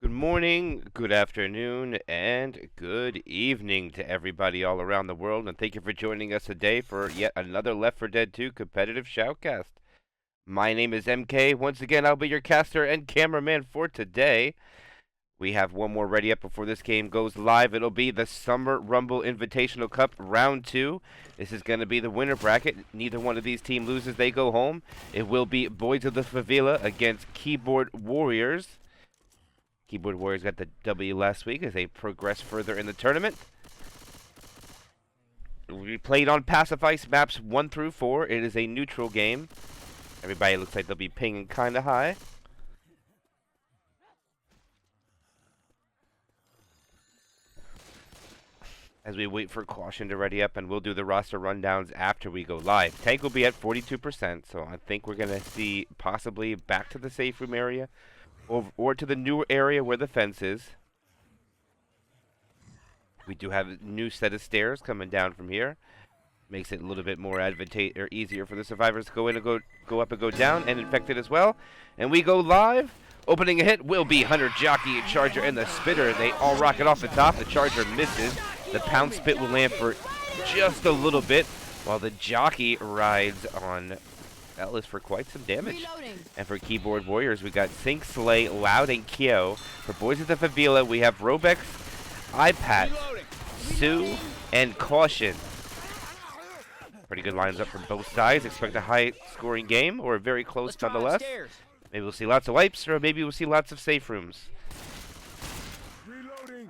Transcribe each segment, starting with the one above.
Good morning, good afternoon, and good evening to everybody all around the world, and thank you for joining us today for yet another Left 4 Dead 2 competitive shoutcast. My name is MK. Once again, I'll be your caster and cameraman for today. We have one more ready up before this game goes live. It'll be the Summer Rumble Invitational Cup Round 2. This is going to be the winner bracket. Neither one of these teams loses, they go home. It will be Boyz of the Favela against Keyboard Warriors. Keyboard Warriors got the W last week as they progress further in the tournament. We played on Passifice maps 1 through 4. It is a neutral game. Everybody looks like they'll be pinging kind of high. As we wait for Caution to ready up, and we'll do the roster rundowns after we go live. Tank will be at 42%, so I think we're going to see possibly back to the safe room area. Or to the new area where the fence is. We do have a new set of stairs coming down from here. Makes it a little bit more advantageous or easier for the survivors to go in and go up and go down, and infected as well. And we go live. Opening a hit will be Hunter, Jockey, Charger, and the Spitter. They all rocket off the top. The Charger misses. The Pound Spit will land for just a little bit, while the Jockey rides on Ellis for quite some damage. Reloading. And for Keyboard Warriors, we got Sink, Slay, Loud, and Kyo. For Boyz of the Favela, we have Robex, iPad, Sue, and Caution. Pretty good lines up from both sides. Expect a high-scoring game, or very close nonetheless. Maybe we'll see lots of wipes, or maybe we'll see lots of safe rooms.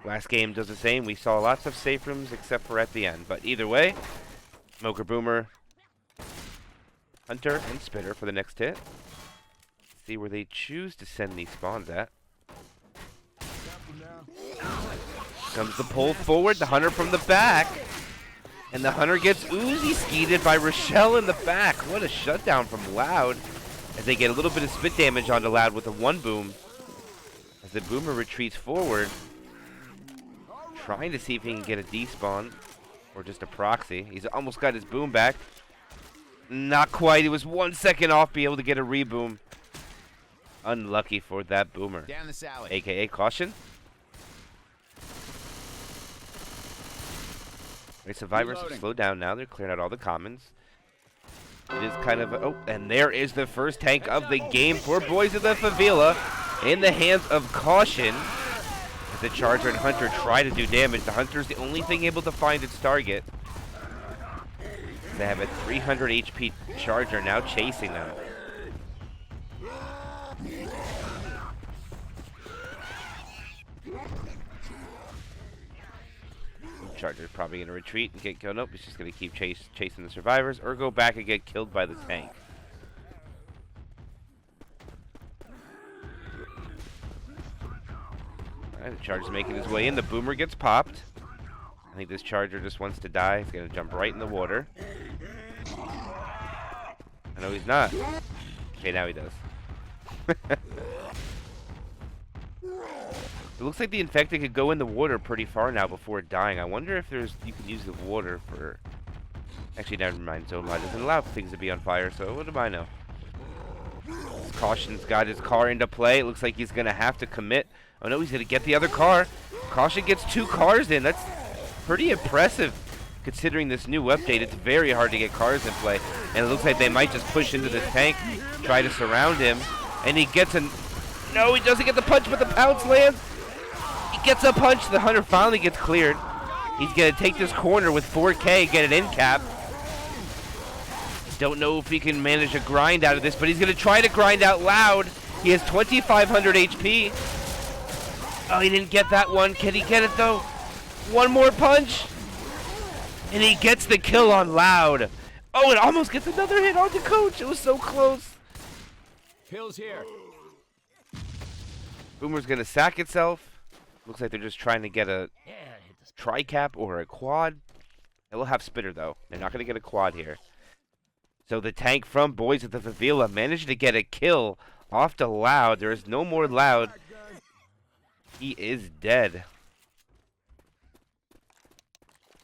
Last game does the same. We saw lots of safe rooms, except for at the end. But either way, Smoker Boomer, Hunter, and Spitter for the next hit. See where they choose to send these spawns at. Comes the pull forward, the Hunter from the back. And the Hunter gets Uzi skeeted by Rochelle in the back. What a shutdown from Loud. As they get a little bit of spit damage onto Loud with a 1-boom. As the Boomer retreats forward. Trying to see if he can get a despawn. Or just a proxy. He's almost got his boom back. Not quite. He was 1 second off being able to get a reboom. Unlucky for that Boomer. Down this alley. AKA Caution. Right, survivors have slowed down now. They're clearing out all the commons. It is kind of oh, and there is the first tank of the game for Boyz of the Favela in the hands of Caution. As the Charger and Hunter try to do damage. The Hunter's the only thing able to find its target. They have a 300 HP Charger now chasing them. Charger's probably going to retreat and get killed. Nope, he's just going to keep chasing the survivors or go back and get killed by the tank. Alright, the Charger's making his way in. The Boomer gets popped. I think this Charger just wants to die. He's going to jump right in the water. No, he's not. Okay, now he does. It looks like the infected could go in the water pretty far now before dying. I wonder if you can use the water for... Actually, never mind. Zone Line doesn't allow things to be on fire, so what do I know? Caution's got his car into play. It looks like he's going to have to commit. Oh no, he's going to get the other car. Caution gets 2 cars in. That's pretty impressive. Considering this new update, it's very hard to get cars in play. And it looks like they might just push into the tank, try to surround him. And he gets a... No, he doesn't get the punch, but the pounce lands. He gets a punch. The Hunter finally gets cleared. He's going to take this corner with 4K, get an end cap. Don't know if he can manage a grind out of this, but he's going to try to grind out Loud. He has 2,500 HP. Oh, he didn't get that one. Can he get it, though? One more punch. And he gets the kill on Loud. Oh, it almost gets another hit onto Coach. It was so close. Pills here. Boomer's going to sack itself. Looks like they're just trying to get a tri-cap or a quad. They will have Spitter, though. They're not going to get a quad here. So the tank from Boyz of the Favela managed to get a kill off to Loud. There is no more Loud. He is dead.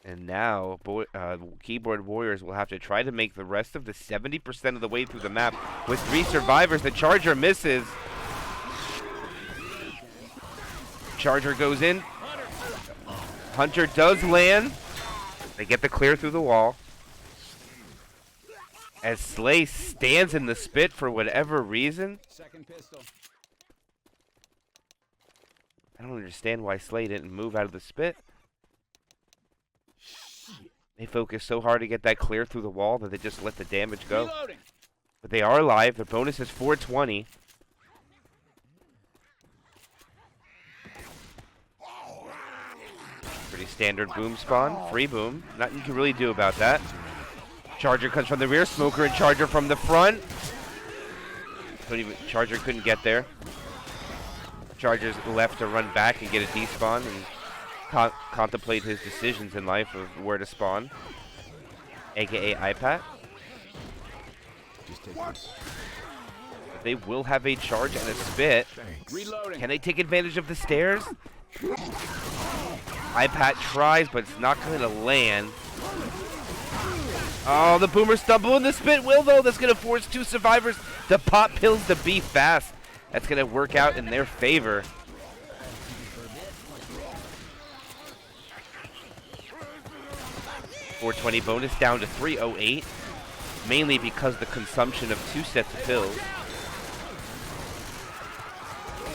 And now, Keyboard Warriors will have to try to make the rest of the 70% of the way through the map with 3 survivors. The Charger misses. Charger goes in. Hunter does land. They get the clear through the wall. As Slay stands in the spit for whatever reason. Second pistol. I don't understand why Slay didn't move out of the spit. They focus so hard to get that clear through the wall that they just let the damage go. Reloading. But they are alive. Their bonus is 420. Pretty standard boom spawn. Free boom. Nothing you can really do about that. Charger comes from the rear. Smoker and Charger from the front. Charger couldn't get there. Charger's left to run back and get a despawn and contemplate his decisions in life of where to spawn. AKA iPad. But they will have a charge and a spit. Reloading. Can they take advantage of the stairs? iPad tries, but it's not going to land. Oh, the boomer stumble in the spit will, though. That's going to force two survivors to pop pills to be fast. That's going to work out in their favor. .420 bonus down to 308, mainly because the consumption of 2 sets of pills.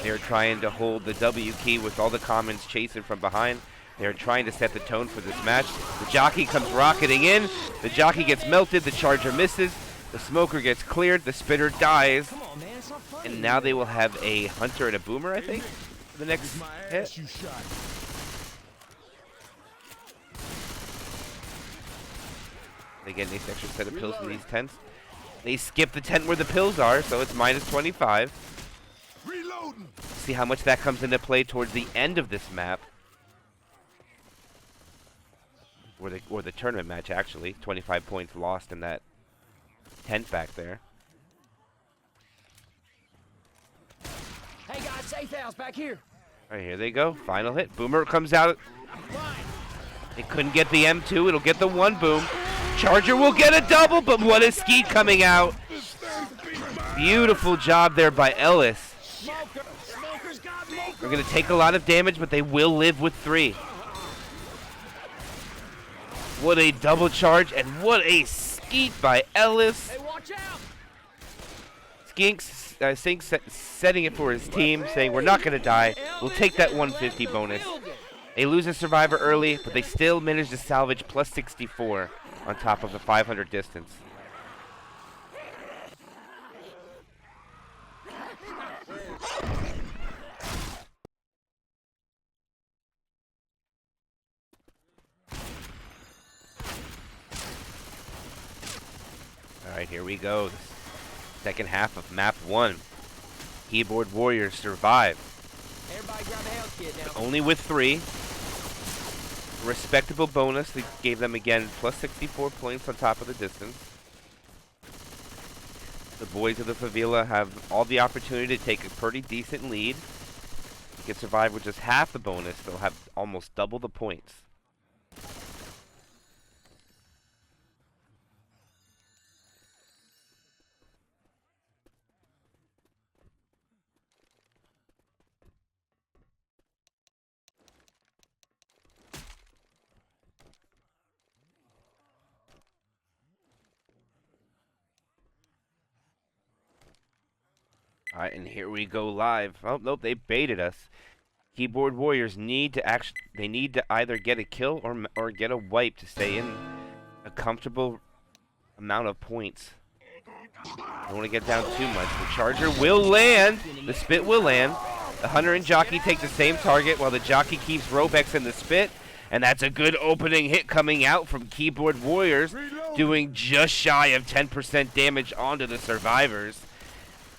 They're trying to hold the W key with all the commons chasing from behind. They're trying to set the tone for this match. The jockey comes rocketing in. The jockey gets melted. The charger misses. The smoker gets cleared. The spitter dies. And now they will have a hunter and a boomer, I think, for the next hit. They get a nice extra set of pills in these tents. They skip the tent where the pills are, so it's minus 25. See how much that comes into play towards the end of this map. Or the tournament match, actually. 25 points lost in that tent back there. Hey guys, safe house back here. All right, here they go. Final hit. Boomer comes out. They couldn't get the M2. It'll get the 1 boom. Charger will get a double, but what a skeet coming out. Beautiful job there by Ellis. They're going to take a lot of damage, but they will live with 3. What a double charge, and what a skeet by Ellis. Hey, watch out. Sink's setting it for his team, saying, we're not going to die. We'll take that 150 bonus. They lose a survivor early, but they still manage to salvage plus 64 on top of the 500 distance. Alright, here we go. The second half of map 1. Keyboard Warriors survive. Everybody grab a health kit now. Only with 3. Respectable bonus. They gave them again plus 64 points on top of the distance. The boys of the Favela have all the opportunity to take a pretty decent lead. If they can survive with just half the bonus, they'll have almost double the points. Alright, and here we go live. Oh, nope, they baited us. Keyboard Warriors need to either get a kill or get a wipe to stay in a comfortable amount of points. Don't want to get down too much. The charger will land. The spit will land. The hunter and jockey take the same target while the jockey keeps Robex in the spit. And that's a good opening hit coming out from Keyboard Warriors, doing just shy of 10% damage onto the survivors.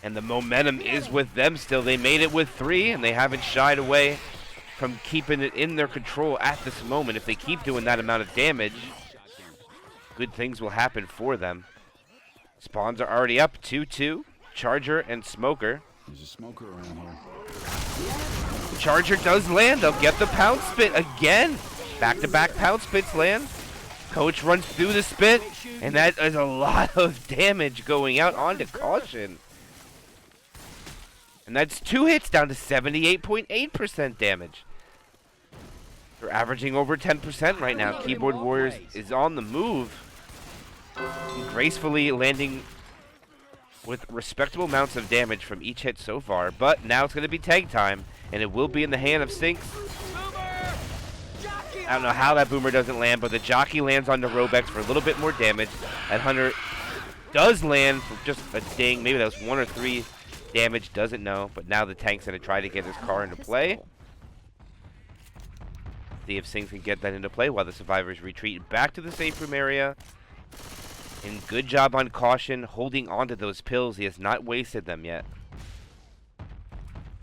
And the momentum is with them still. They made it with 3, and they haven't shied away from keeping it in their control at this moment. If they keep doing that amount of damage, good things will happen for them. Spawns are already up, 2-2. Charger and Smoker. There's a smoker around here. Charger does land. They'll get the pound spit again. Back-to-back pound spits land. Coach runs through the spit, and that is a lot of damage going out onto caution. And that's 2 hits down to 78.8% damage. They're averaging over 10% right now. Keyboard Warriors is on the move. Gracefully landing with respectable amounts of damage from each hit so far. But now it's going to be tag time, and it will be in the hand of Sinks. I don't know how that boomer doesn't land, but the jockey lands on the Robex for a little bit more damage. That Hunter does land for just a ding. Maybe that was 1 or 3 damage, doesn't know. But now the tank's going to try to get his car into play. See if Sinks can get that into play while the survivors retreat back to the safe room area. And good job on caution, holding on to those pills. He has not wasted them yet.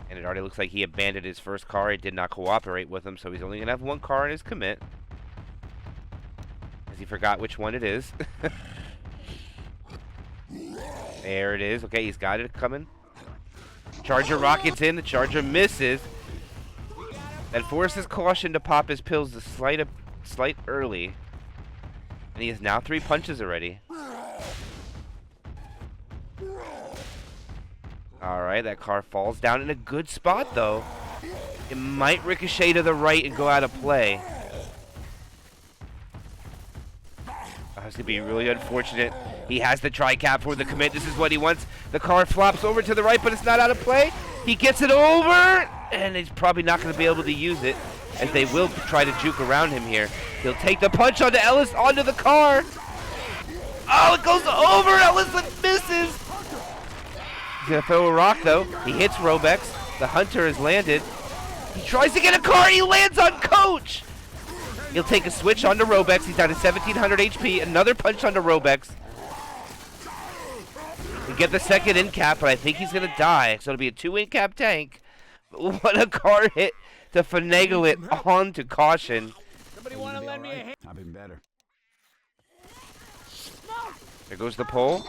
And it already looks like he abandoned his first car. It did not cooperate with him, so he's only going to have 1 car in his commit. As he forgot which one it is. There it is. Okay, he's got it coming. Charger rockets in. The Charger misses. That forces caution to pop his pills a slight early. And he has now 3 punches already. Alright, that car falls down in a good spot, though. It might ricochet to the right and go out of play. That's going to be really unfortunate. He has the tri-cap for the commit. This is what he wants. The car flops over to the right, but it's not out of play. He gets it over, and he's probably not going to be able to use it, as they will try to juke around him here. He'll take the punch onto Ellis, onto the car. Oh, it goes over. Ellis misses. He's going to throw a rock, though. He hits Robex. The Hunter has landed. He tries to get a car. He lands on Coach. He'll take a switch onto Robex. He's down to 1,700 HP. Another punch onto Robex. He'll get the second in cap, but I think he's going to die. So it'll be a 2 in cap tank. What a car hit to finagle it onto caution. Somebody want to lend me a hand? I've been better. There goes the pole.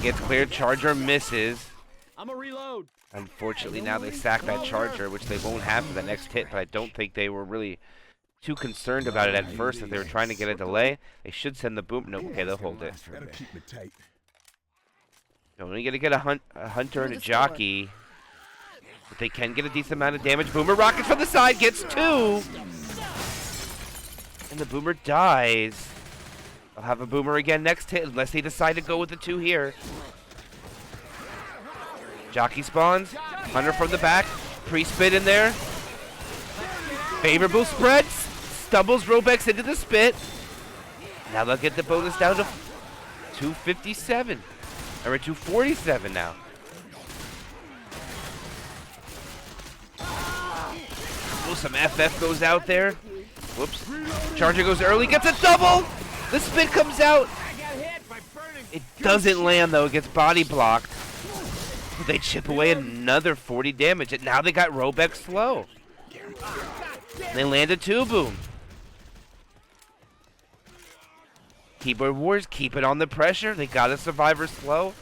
Gets cleared. Charger misses. I'm a reload. Unfortunately, now they sack that Charger, which they won't have for the next hit, but I don't think they were really too concerned about it at first if they were trying to get a delay. They should send the boom. No, okay, they'll hold it. That'll keep me tight. They're only going to get a Hunter and a jockey. But they can get a decent amount of damage. Boomer rockets from the side, gets 2. And the Boomer dies. I'll have a Boomer again next hit, unless they decide to go with the 2 here. Jockey spawns. Hunter from the back. Pre-spit in there. Favorable spreads. Stumbles Robex into the spit. Now they'll get the bonus down to 257. Or 247 now. Oh, some FF goes out there. Whoops. Charger goes early. Gets a double. The spit comes out. It doesn't land, though. It gets body blocked. They chip away another 40 damage. And now they got Robex slow. They land a 2 boom. Keyboard Wars keep it on the pressure. They got a survivor slow.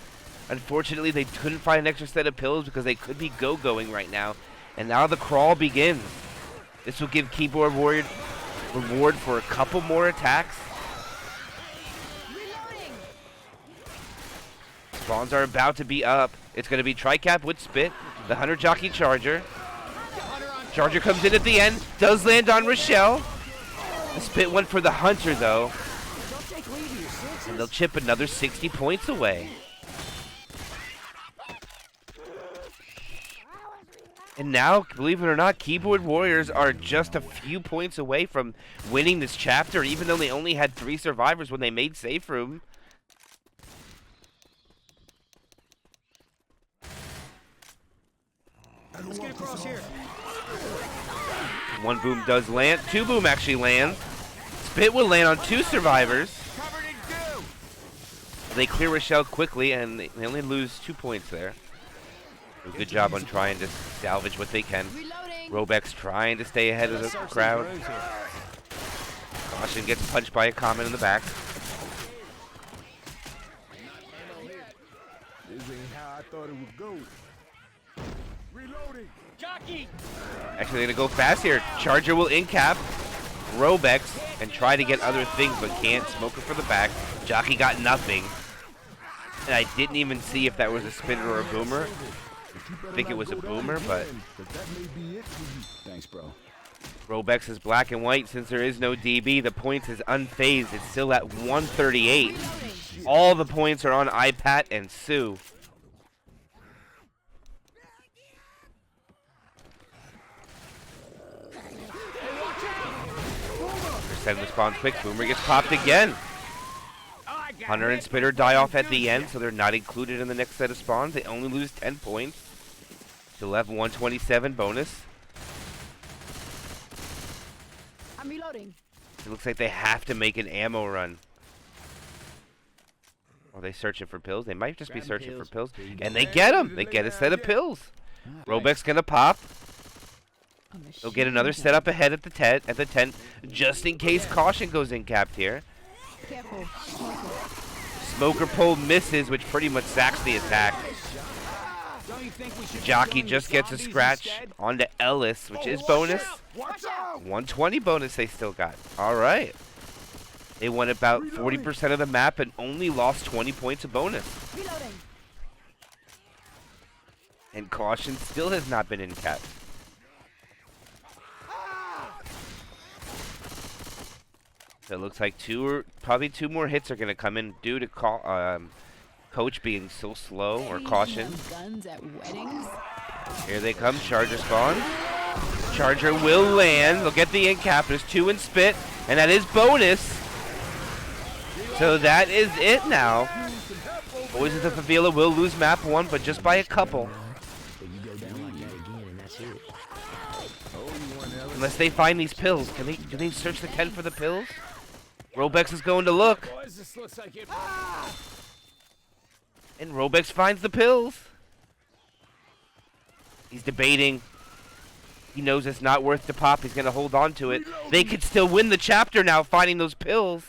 Unfortunately, they couldn't find an extra set of pills because they could be go-going right now. And now the crawl begins. This will give Keyboard Warrior reward for a couple more attacks. Spawns are about to be up. It's going to be Tricap with Spit. The Hunter Jockey Charger. Charger comes in at the end. Does land on Rochelle. The Spit went for the Hunter, though. And they'll chip another 60 points away. And now, believe it or not, Keyboard Warriors are just a few points away from winning this chapter, even though they only had 3 survivors when they made Safe Room. Let's get across here. 1 boom does land. 2 boom actually lands. Spit will land on 2 survivors. Covered in goo. They clear Rochelle quickly, and they only lose 2 points there. Good job on trying to salvage what they can. Robex trying to stay ahead of the crowd. Caution gets punched by a comment in the back. This ain't how I thought it would go. Reloading. Jockey. Actually, they're going to go fast here. Charger will in-cap Robex and try to get other things, but can't. Smoker for the back. Jockey got nothing. And I didn't even see if that was a spinner or a boomer. I think it was a boomer, but Thanks, bro. Robex is black and white. Since there is no DB, the points is unfazed. It's still at 138. All the points are on iPat and Sue. They're setting the spawn quick. Boomer gets popped again. Hunter and Spitter die off at the end, so they're not included in the next set of spawns. They only lose 10 points. Still have 127 bonus. I'm reloading. It looks like they have to make an ammo run. Are they searching for pills? They might just be searching for pills. And they get them. They get a set of pills. Robeck's going to pop. They'll get another set up ahead at the tent, just in case caution goes in capped here. Careful. Smoker pull misses, which pretty much sacks the attack. Jockey just gets a scratch onto Ellis, which is bonus. 120 bonus they still got. All right. They won about 40% of the map and only lost 20 points of bonus. Reloading. And caution still has not been in cap. So it looks like probably two more hits are going to come in due to coach being so slow, or caution. Guns at weddings. Here they come. Charger spawn. Charger will land. They'll get the in cap. There's 2 in spit, and that is bonus. So that is it now. Boyz of the Favela will lose map 1, but just by a couple. Unless they find these pills. Do they search the tent for the pills? Robex is going to look. And Robex finds the pills. He's debating. He knows it's not worth the pop. He's going to hold on to it. They could still win the chapter now, finding those pills.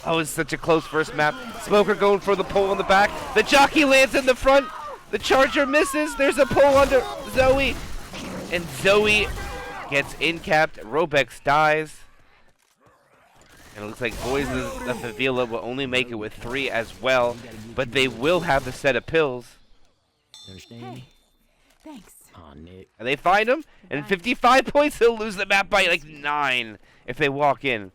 Oh, it's such a close first map. Smoker going for the pull on the back. The jockey lands in the front. The charger misses. There's a pull under Zoe. And Zoe gets in-capped. Robex dies. And it looks like Boyz of the Favela will only make it with 3 as well. But they will have the set of pills. Hey, thanks. And they find him. And 55 points, they'll lose the map by like 9 if they walk in.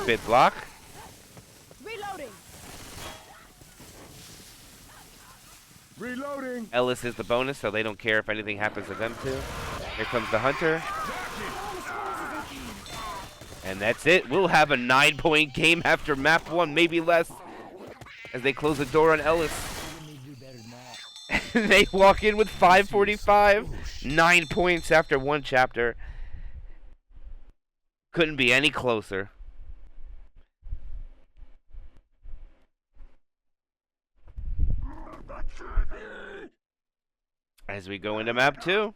Spit block. Reloading. Ellis is the bonus, so they don't care if anything happens to them too. Here comes the Hunter. And that's it. We'll have a 9-point game after map 1, maybe less, as they close the door on Ellis. They walk in with 545. 9 points after 1 chapter. Couldn't be any closer. As we go into map 2.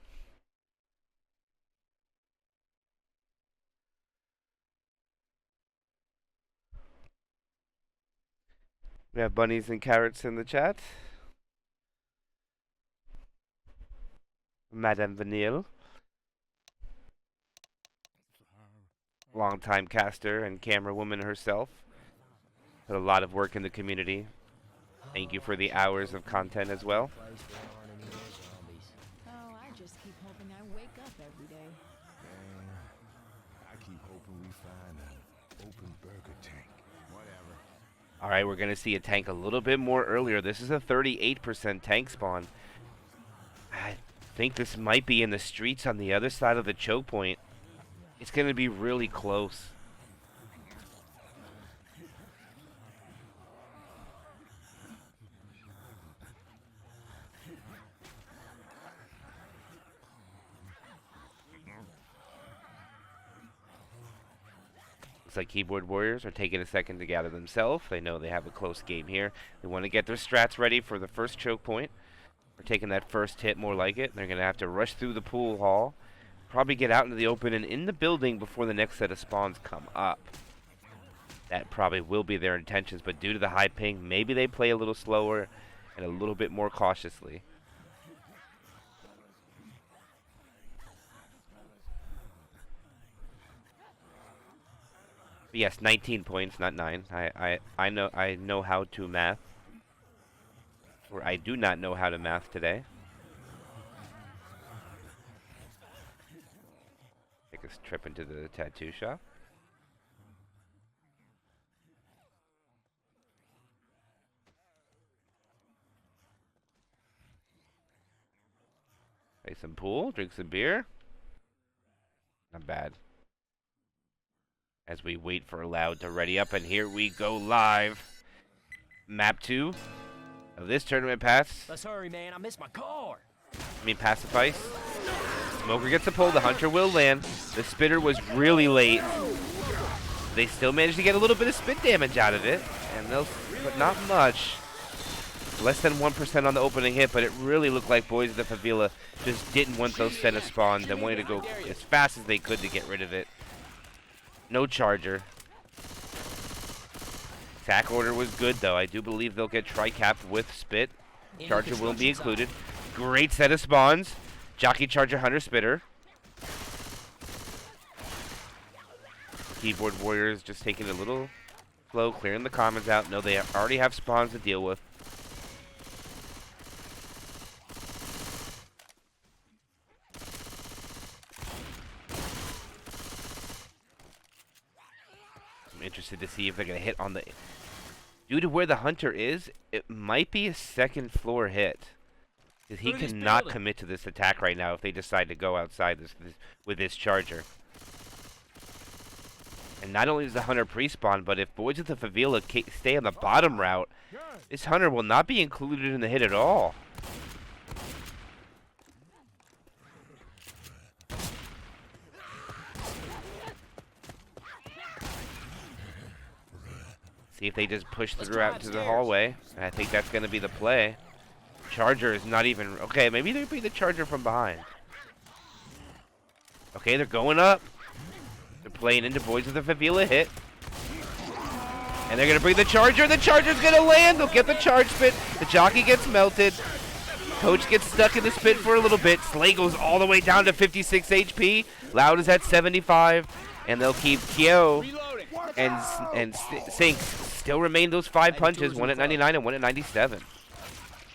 We have bunnies and carrots in the chat. Madame Vanille. Longtime caster and camera woman herself. Put a lot of work in the community. Thank you for the hours of content as well. Oh, I just keep hoping I wake up every day. I keep hoping we find an open burger tank. Whatever. Alright, we're going to see a tank a little bit more earlier. This is a 38% tank spawn. I think this might be in the streets on the other side of the choke point. It's going to be really close. Looks like Keyboard Warriors are taking a second to gather themselves. They know they have a close game here. They want to get their strats ready for the first choke point. They're taking that first hit more like it. They're going to have to rush through the pool hall. Probably get out into the open and in the building before the next set of spawns come up. That probably will be their intentions, but due to the high ping, maybe they play a little slower and a little bit more cautiously. But yes, 19 points, not 9. I know how to math. Or I do not know how to math today. Take a trip into the tattoo shop. Play some pool, drink some beer. Not bad. As we wait for Loud to ready up, and here we go live. Map 2 of this tournament pass. Let's hurry, man. I missed my car. Passifice. Smoker gets a pull, the Hunter will land. The Spitter was really late. They still managed to get a little bit of spit damage out of it, but not much. Less than 1% on the opening hit, but it really looked like Boyz of the Favela just didn't want those center spawns and wanted to go as fast as they could to get rid of it. No charger. Attack order was good, though. I do believe they'll get tri-capped with spit. Charger will be included. Great set of spawns. Jockey, Charger, Hunter, Spitter. Keyboard Warriors just taking it a little slow, clearing the commons out. No, they already have spawns to deal with. I'm interested to see if they're going to hit on the... Due to where the Hunter is, it might be a second floor hit. Because he cannot commit to this attack right now if they decide to go outside with this Charger. And not only is the Hunter pre-spawn, but if Boyz of the Favela stay on the bottom route, this Hunter will not be included in the hit at all. See if they just push through out to the hallway. And I think that's going to be the play. Charger is not even... Okay, maybe they'll be the Charger from behind. Okay, they're going up. They're playing into Boyz of the Favela hit. And they're going to bring the Charger. The Charger's going to land. They'll get the charge spit. The jockey gets melted. Coach gets stuck in the spit for a little bit. Slay goes all the way down to 56 HP. Loud is at 75. And they'll keep Kyo and Sync still remain those 5 punches. One at 99 and one at 97.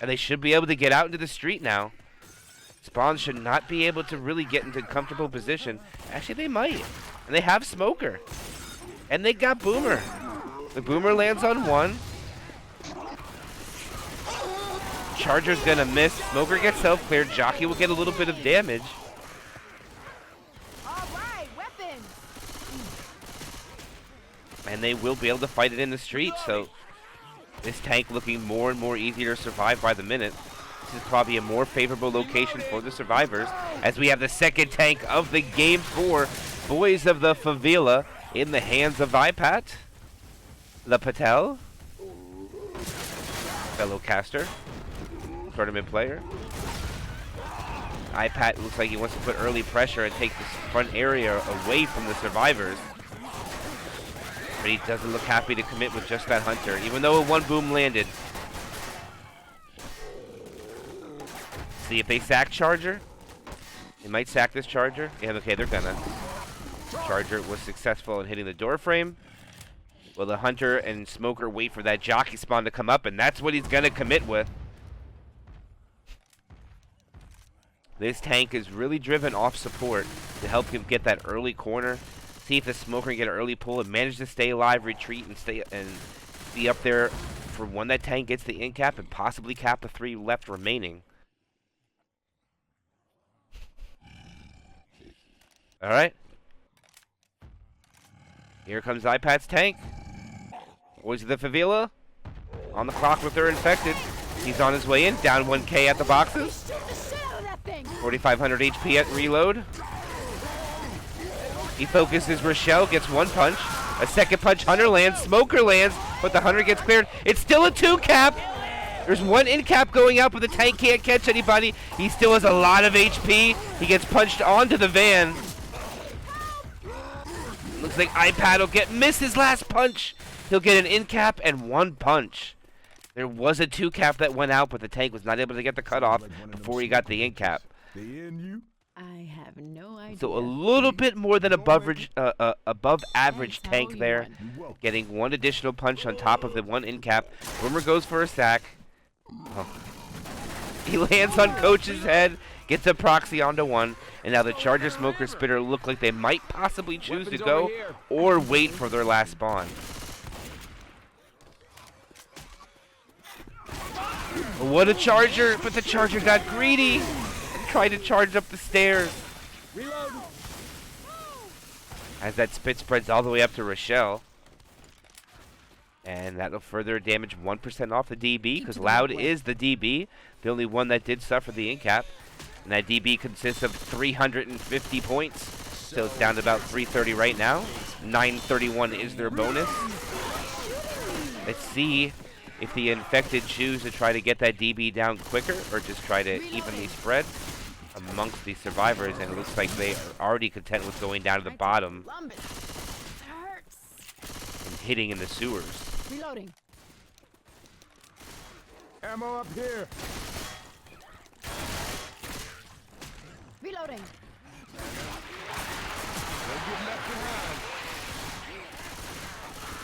And they should be able to get out into the street now. Spawns should not be able to really get into comfortable position. Actually, they might. And they have Smoker. And they got Boomer. The Boomer lands on 1. Charger's gonna miss. Smoker gets self-cleared. Jockey will get a little bit of damage. All right, weapons. And they will be able to fight it in the street, so... This tank looking more and more easier to survive by the minute. This is probably a more favorable location for the survivors, as we have the second tank of the game for Boyz of the Favela in the hands of iPat. La Patel. Fellow caster. Tournament player. iPat looks like he wants to put early pressure and take this front area away from the survivors. But he doesn't look happy to commit with just that Hunter, even though a 1 boom landed. See if they sack Charger. They might sack this Charger. Yeah, okay, they're gonna. Charger was successful in hitting the door frame. Well, the Hunter and Smoker wait for that jockey spawn to come up, and that's what he's gonna commit with. This tank is really driven off support to help him get that early corner. See if the Smoker can get an early pull and manage to stay alive, retreat, and be up there for when that tank gets the in cap and possibly cap the 3 left remaining. All right. Here comes iPad's tank. Boyz of the Favela on the clock with their infected. He's on his way in, down 1K at the boxes. 4,500 HP at reload. He focuses Rochelle, gets 1 punch. A second punch, Hunter lands, Smoker lands, but the Hunter gets cleared. It's still a 2 cap. There's 1 in cap going out, but the tank can't catch anybody. He still has a lot of HP. He gets punched onto the van. Looks like iPad will miss his last punch. He'll get an in cap and 1 punch. There was a 2 cap that went out, but the tank was not able to get the cutoff before he got the in cap. They in you? I have no idea. So a little bit more than above average Thanks, how tank you there. want? You welcome. Getting one additional punch on top of the one in cap. Boomer goes for a sack. Oh. He lands on Coach's head, gets a proxy onto one, and now the Charger Smoker Spitter look like they might possibly choose to go or wait for their last spawn. What a charger, but the Charger got greedy and tried to charge up the stairs. Reload. As that spit spreads all the way up to Rochelle. And that'll further damage 1% off the DB, because Loud is the DB, the only one that did suffer the incap. And that DB consists of 350 points, so it's down to about 330 right now. 931 is their bonus. Let's see if the infected choose to try to get that DB down quicker, or just try to evenly spread amongst the survivors. And it looks like they are already content with going down to the bottom Lump it. Hurts. and hitting in the sewers. Reloading. Ammo up here. Reloading.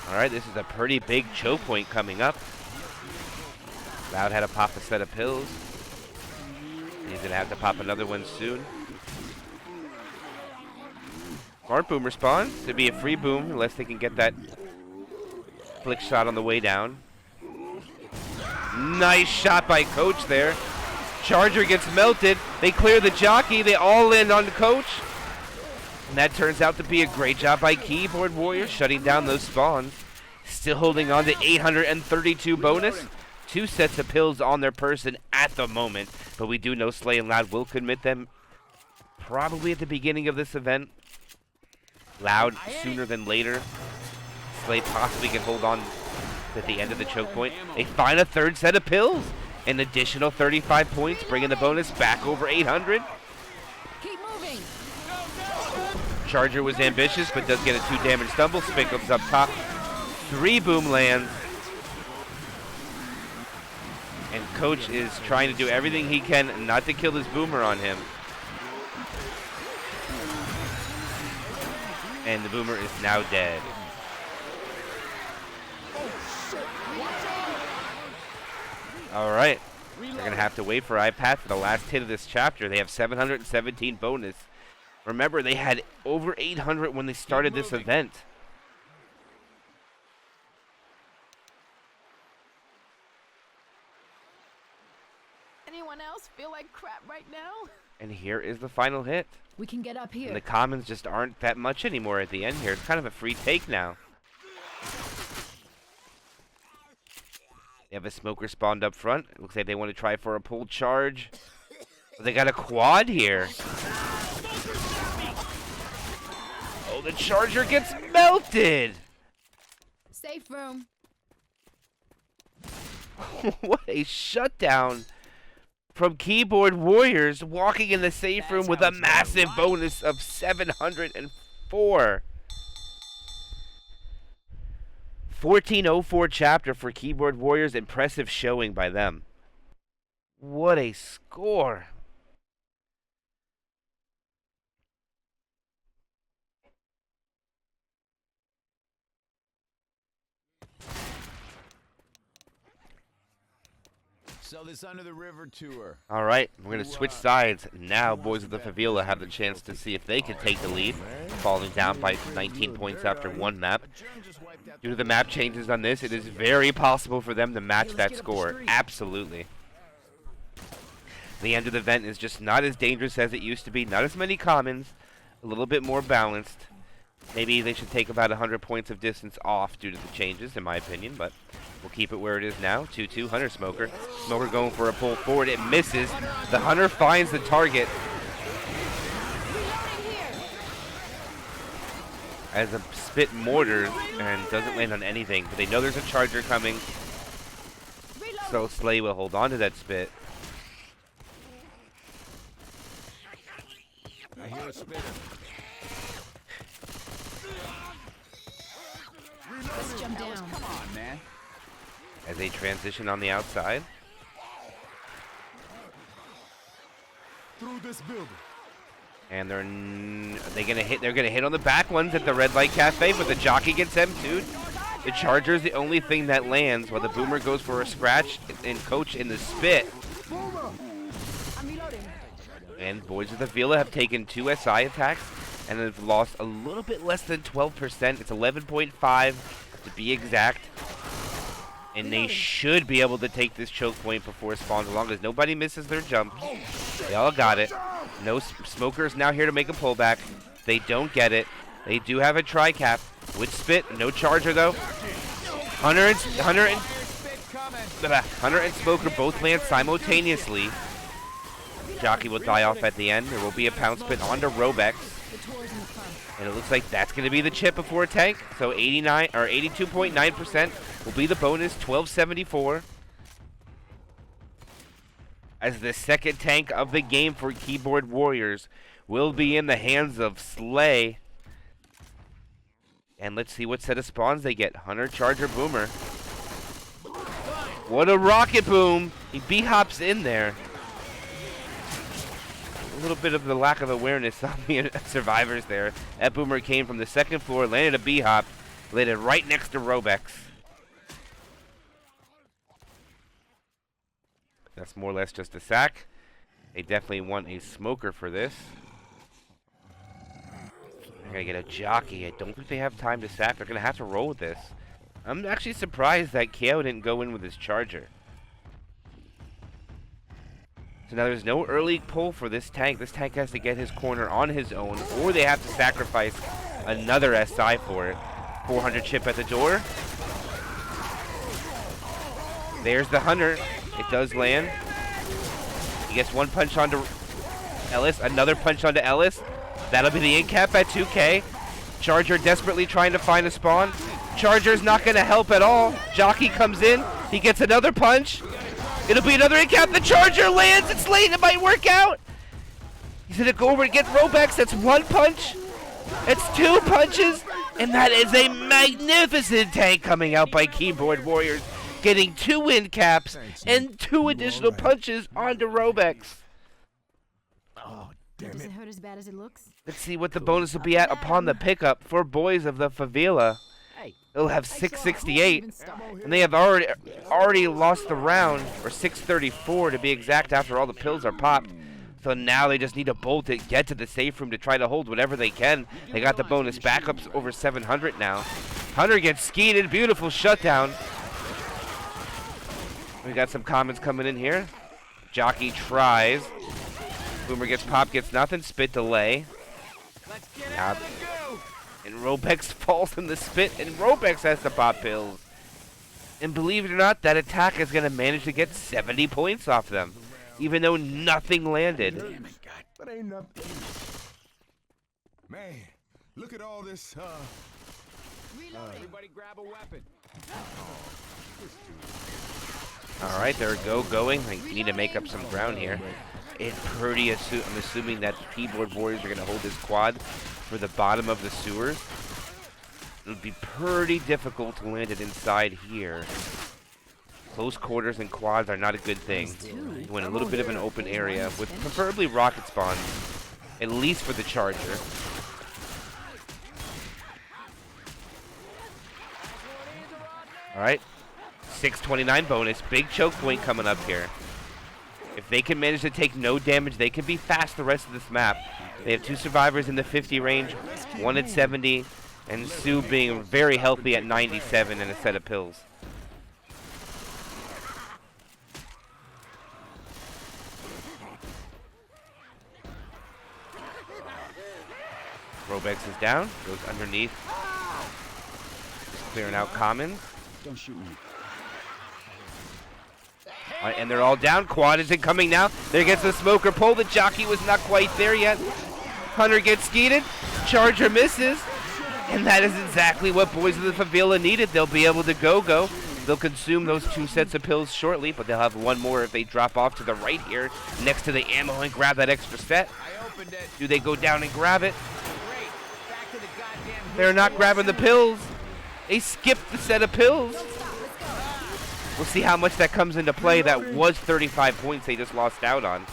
Alright, this is a pretty big choke point coming up. Loud had to pop a set of pills. He's going to have to pop another one soon. Smart boom responds to be a free boom unless they can get that flick shot on the way down. Nice shot by Coach there. Charger gets melted. They clear the jockey. They all land on the Coach. And that turns out to be a great job by Keyboard Warrior, shutting down those spawns. Still holding on to 832 bonus. 2 sets of pills on their person at the moment. But we do know Slay and Loud will commit them probably at the beginning of this event. Loud sooner than later. Slay possibly can hold on at the end of the choke point. They find a third set of pills. An additional 35 points, bringing the bonus back over 800. Keep moving. Charger was ambitious, but does get a 2 damage stumble. Spit comes up top. 3 boom lands. And Coach is trying to do everything he can not to kill this boomer on him. And the boomer is now dead. Alright. They're going to have to wait for iPad for the last hit of this chapter. They have 717 bonus. Remember, they had over 800 when they started this event. Anyone else feel like crap right now? And here is the final hit. We can get up here. And the commons just aren't that much anymore at the end here. It's kind of a free take now. They have a smoker spawned up front. It looks like they want to try for a pull charge. But they got a quad here. Oh, the charger gets melted. Safe room. What a shutdown from Keyboard Warriors, walking in the safe room with a massive bonus of 704. 1404 chapter for Keyboard Warriors. Impressive showing by them. What a score. Sell this under the river tour. All right, we're going to switch sides. Now, Boys of the Favela have the chance to see if they can take the lead, falling down by 19 points after one map. Due to the map changes on this, it is very possible for them to match that score. Absolutely. The end of the event is just not as dangerous as it used to be. Not as many commons, a little bit more balanced. Maybe they should take about 100 points of distance off due to the changes, in my opinion, but we'll keep it where it is now. 2-2, Hunter Smoker. Smoker going for a pull forward. It misses. The Hunter finds the target. As a spit mortar and doesn't land on anything, but they know there's a charger coming. So Slay will hold on to that spit. I hear a spitter. Let's jump down. Come on, man. As they transition on the outside. Through this building. And they're gonna hit on the back ones at the Red Light Cafe, but the jockey gets M2'd. The Charger's the only thing that lands, while the Boomer goes for a scratch and Coach in the spit. And Boyz of the Favela have taken 2 SI attacks and have lost a little bit less than 12%. It's 11.5 to be exact. And they should be able to take this choke point before it spawns, as long as nobody misses their jump. They all got it. No smokers now here to make a pullback. They don't get it. They do have a tri-cap with spit. No charger though. Hunter and Smoker both land simultaneously. Jockey will die off at the end. There will be a pound spit onto Robex. And it looks like that's going to be the chip before a tank. So 89 or 82.9% will be the bonus, 1274. As the second tank of the game for Keyboard Warriors will be in the hands of Slay. And let's see what set of spawns they get. Hunter, Charger, Boomer. What a rocket boom. He B-hops in there. A little bit of the lack of awareness on the survivors there. That Boomer came from the second floor, landed a B-hop, landed right next to Robex. That's more or less just a sack. They definitely want a smoker for this. They're going to get a jockey. I don't think they have time to sack. They're going to have to roll with this. I'm actually surprised that KO didn't go in with his charger. So now there's no early pull for this tank. This tank has to get his corner on his own, or they have to sacrifice another SI for it. 400 chip at the door. There's the Hunter. It does land. He gets one punch onto Ellis, another punch onto Ellis. That'll be the in cap at 2K. Charger desperately trying to find a spawn. Charger's not going to help at all. Jockey comes in. He gets another punch. It'll be another in cap. The Charger lands. It's late. It might work out. He's going to go over and get Robex. That's one punch. It's 2 punches. And that is a magnificent tank coming out by Keyboard Warriors. Getting 2 in caps and 2 additional punches onto Robex. Oh, damn Does it. it hurt as bad as it looks? Let's see what the bonus will be at upon the pickup for Boyz of the Favela. They'll have 668, and they have already lost the round, or 634 to be exact, after all the pills are popped. So now they just need to bolt it, get to the safe room to try to hold whatever they can. They got the bonus backups over 700 now. Hunter gets skeeted, beautiful shutdown. We got some comments coming in here. Jockey tries. Boomer gets popped, gets nothing. Spit delay. And Robex falls in the spit, and Robex has to pop pills. And believe it or not, that attack is going to manage to get 70 points off them, even though nothing landed. That ain't nothing. Man, look at all this, Everybody grab a weapon. All right, they're going. They need to make up some ground here. I'm assuming that Keyboard Warriors are going to hold this quad for the bottom of the sewers. It would be pretty difficult to land it inside here. Close quarters and quads are not a good thing. You want a little bit of an open area with preferably rocket spawns, at least for the Charger. All right, 629 bonus, big choke point coming up here. If they can manage to take no damage, they can be fast the rest of this map. They have 2 survivors in the 50 range, 1 at 70, and Sue being very healthy at 97 and a set of pills. Robex is down, goes underneath. Just clearing out commons. Don't shoot me. All right, and they're all down. Quad isn't coming now. There gets the smoker pull. The jockey was not quite there yet. Hunter gets skeeted. Charger misses. And that is exactly what Boyz of the Favela needed. They'll be able to go. They'll consume those 2 sets of pills shortly, but they'll have 1 more if they drop off to the right here next to the ammo and grab that extra set. Do they go down and grab it? They're not grabbing the pills. They skipped the set of pills. We'll see how much that comes into play. That was 35 points they just lost out on.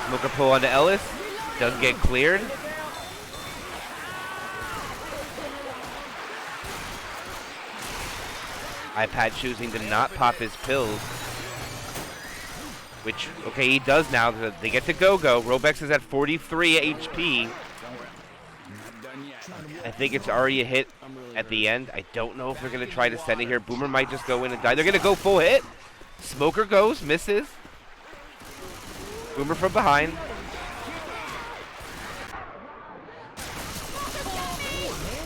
Smoker pull onto Ellis. Doesn't get cleared. iPad choosing to not pop his pills. Which, okay, he does now. They get to go-go. Robex is at 43 HP. I think it's already a hit at the end. I don't know if they're going to try to send it here. Boomer might just go in and die. They're going to go full hit. Smoker goes, misses. Boomer from behind.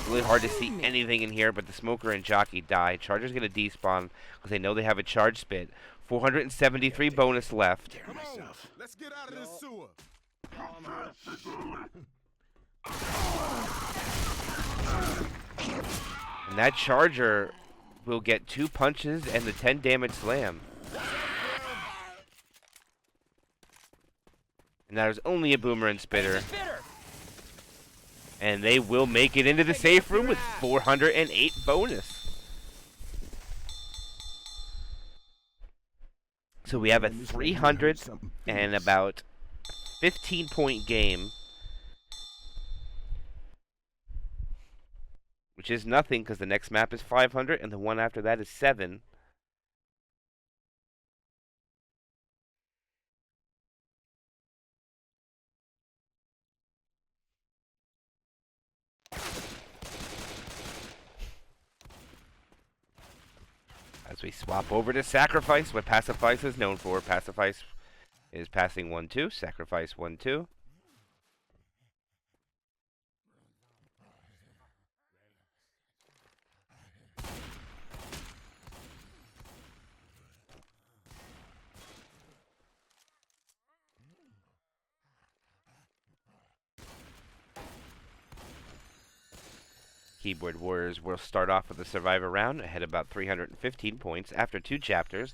Really hard to see anything in here, but the Smoker and Jockey die. Charger's going to despawn because they know they have a charge spit. 473 bonus left. Let's get out of this sewer. And that Charger will get 2 punches and the 10 damage slam. And there's only a Boomer and Spitter. And they will make it into the safe room with 408 bonus. So we have a 300 and about 15-point game. Which is nothing because the next map is 500 and the one after that is 7. As we swap over to Sacrifice, what Passifice is known for. Passifice is passing 1-2, Sacrifice 1-2. Keyboard Warriors will start off with the Survivor round, ahead about 315 points after 2 chapters.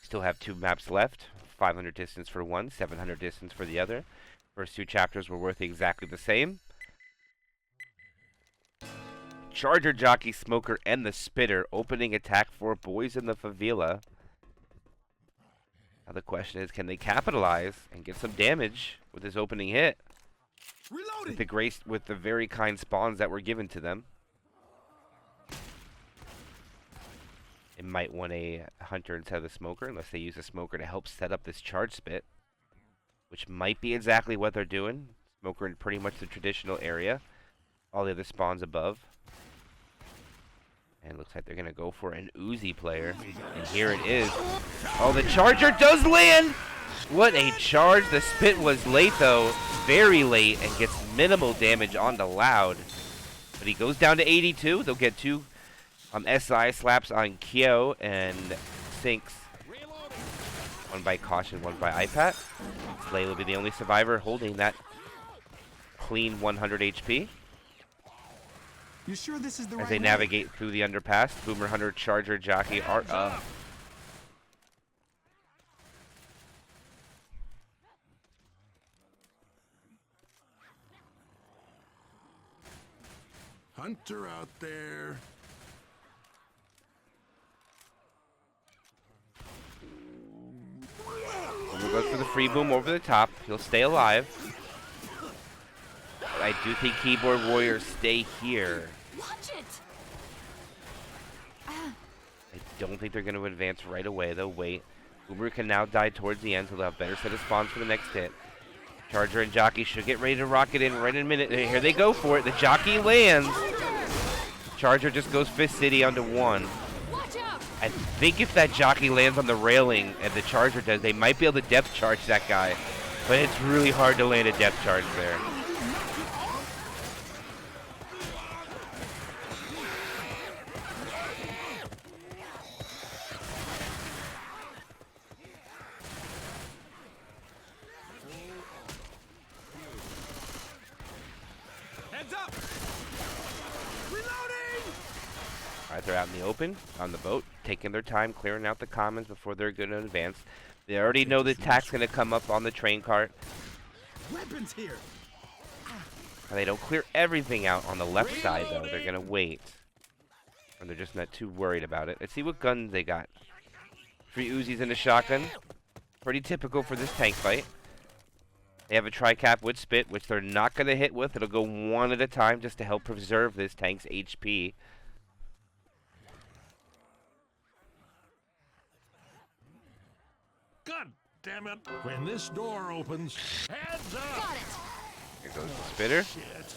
Still have 2 maps left, 500 distance for one, 700 distance for the other. First 2 chapters were worth exactly the same. Charger, Jockey, Smoker, and the Spitter opening attack for Boyz in the Favela. Now the question is, can they capitalize and get some damage with this opening hit? With the very kind spawns that were given to them. They might want a Hunter instead of the Smoker, unless they use a Smoker to help set up this charge spit, which might be exactly what they're doing. Smoker in pretty much the traditional area. All the other spawns above. And it looks like they're going to go for an Uzi player. And here it is. Oh, the Charger does land! What a charge. The spit was late, though. Very late, and gets minimal damage on the Loud. But he goes down to 82. They'll get 2 SI slaps on Kyo and Sinks. One by Caution, one by iPad. Slay will be the only survivor holding that clean 100 HP. You sure this is the As they navigate through the underpass, Boomer, Hunter, Charger, Jockey are up. Hunter out there. Boomer goes for the free boom over the top. He'll stay alive. But I do think Keyboard Warriors stay here. Watch it. I don't think they're going to advance right away. They'll wait. Boomer can now die towards the end, so they'll have better set of spawns for the next hit. Charger and Jockey should get ready to rocket in right in a minute. Here they go for it. The Jockey lands. Charger just goes Fist City onto 1. I think if that Jockey lands on the railing and the Charger does, they might be able to depth charge that guy. But it's really hard to land a depth charge there. Alright, they're out in the open, on the boat, taking their time, clearing out the commons before they're going to advance. They already know the attack's going to come up on the train cart. Weapons here. And they don't clear everything out on the left side, though. They're going to wait. And they're just not too worried about it. Let's see what guns they got. 3 Uzis and a shotgun. Pretty typical for this tank fight. They have a tri-cap with spit, which they're not going to hit with. It'll go one at a time just to help preserve this tank's HP. God damn it! When this door opens, heads up! Got it. Here goes the spitter. Shit.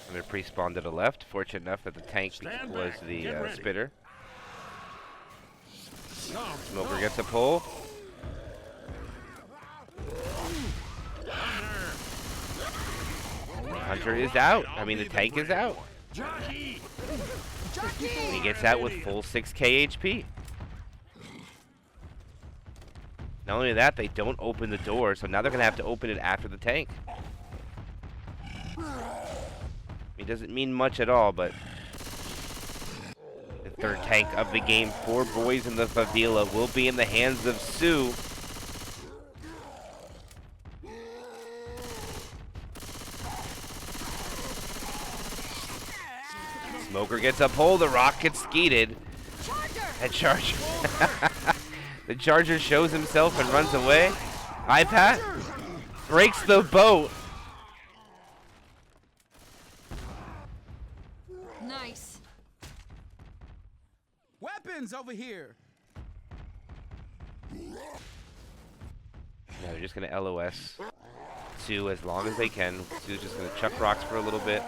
And they're pre-spawned to the left. Fortunate enough that the tank Stand was back. the Get ready. spitter. No, Smoker no. gets a pull. Hunter is out. I mean, the tank is out. Jockey! He gets out with full 6k HP. Not only that, they don't open the door, so now they're going to have to open it after the tank. It doesn't mean much at all, but the third tank of the game for Boyz in the Favela will be in the hands of Sue. Smoker gets a pull, the rock gets skeeted. That charger. The charger shows himself and runs away. iPad breaks the boat. Nice. Weapons over here. No, they're just going to LOS Sue as long as they can. Sue's just going to chuck rocks for a little bit.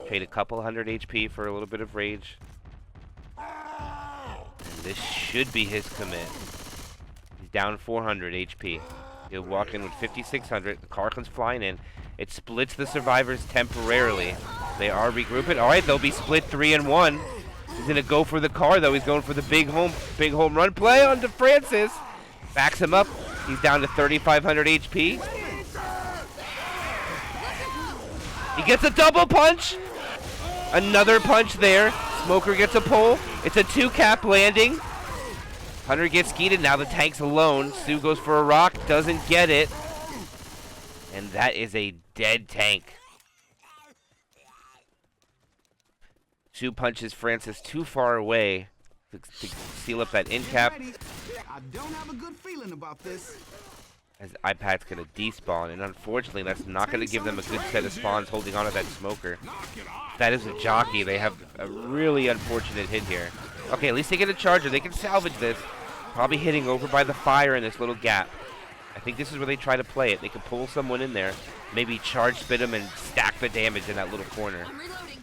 Trade a couple hundred HP for a little bit of rage. And this should be his commit. He's down 400 HP. He'll walk in with 5,600. The car comes flying in. It splits the survivors temporarily. They are regrouping. All right, they'll be split 3 and 1. He's going to go for the car, though. He's going for the big home run play onto Francis. Backs him up. He's down to 3,500 HP. He gets a double punch. Another punch there. Smoker gets a pull. It's a 2-cap landing. Hunter gets skeeted. Now the tank's alone. Sue goes for a rock. Doesn't get it. And that is a dead tank. Sue punches Francis too far away to seal up that end cap. I don't have a good feeling about this. As iPad's going to despawn, and unfortunately that's not going to give them a good set of spawns holding on to that smoker. That is a jockey. They have a really unfortunate hit here. Okay, at least they get a charger. They can salvage this. Probably hitting over by the fire in this little gap. I think this is where they try to play it. They can pull someone in there, maybe charge spit them and stack the damage in that little corner. I'm reloading.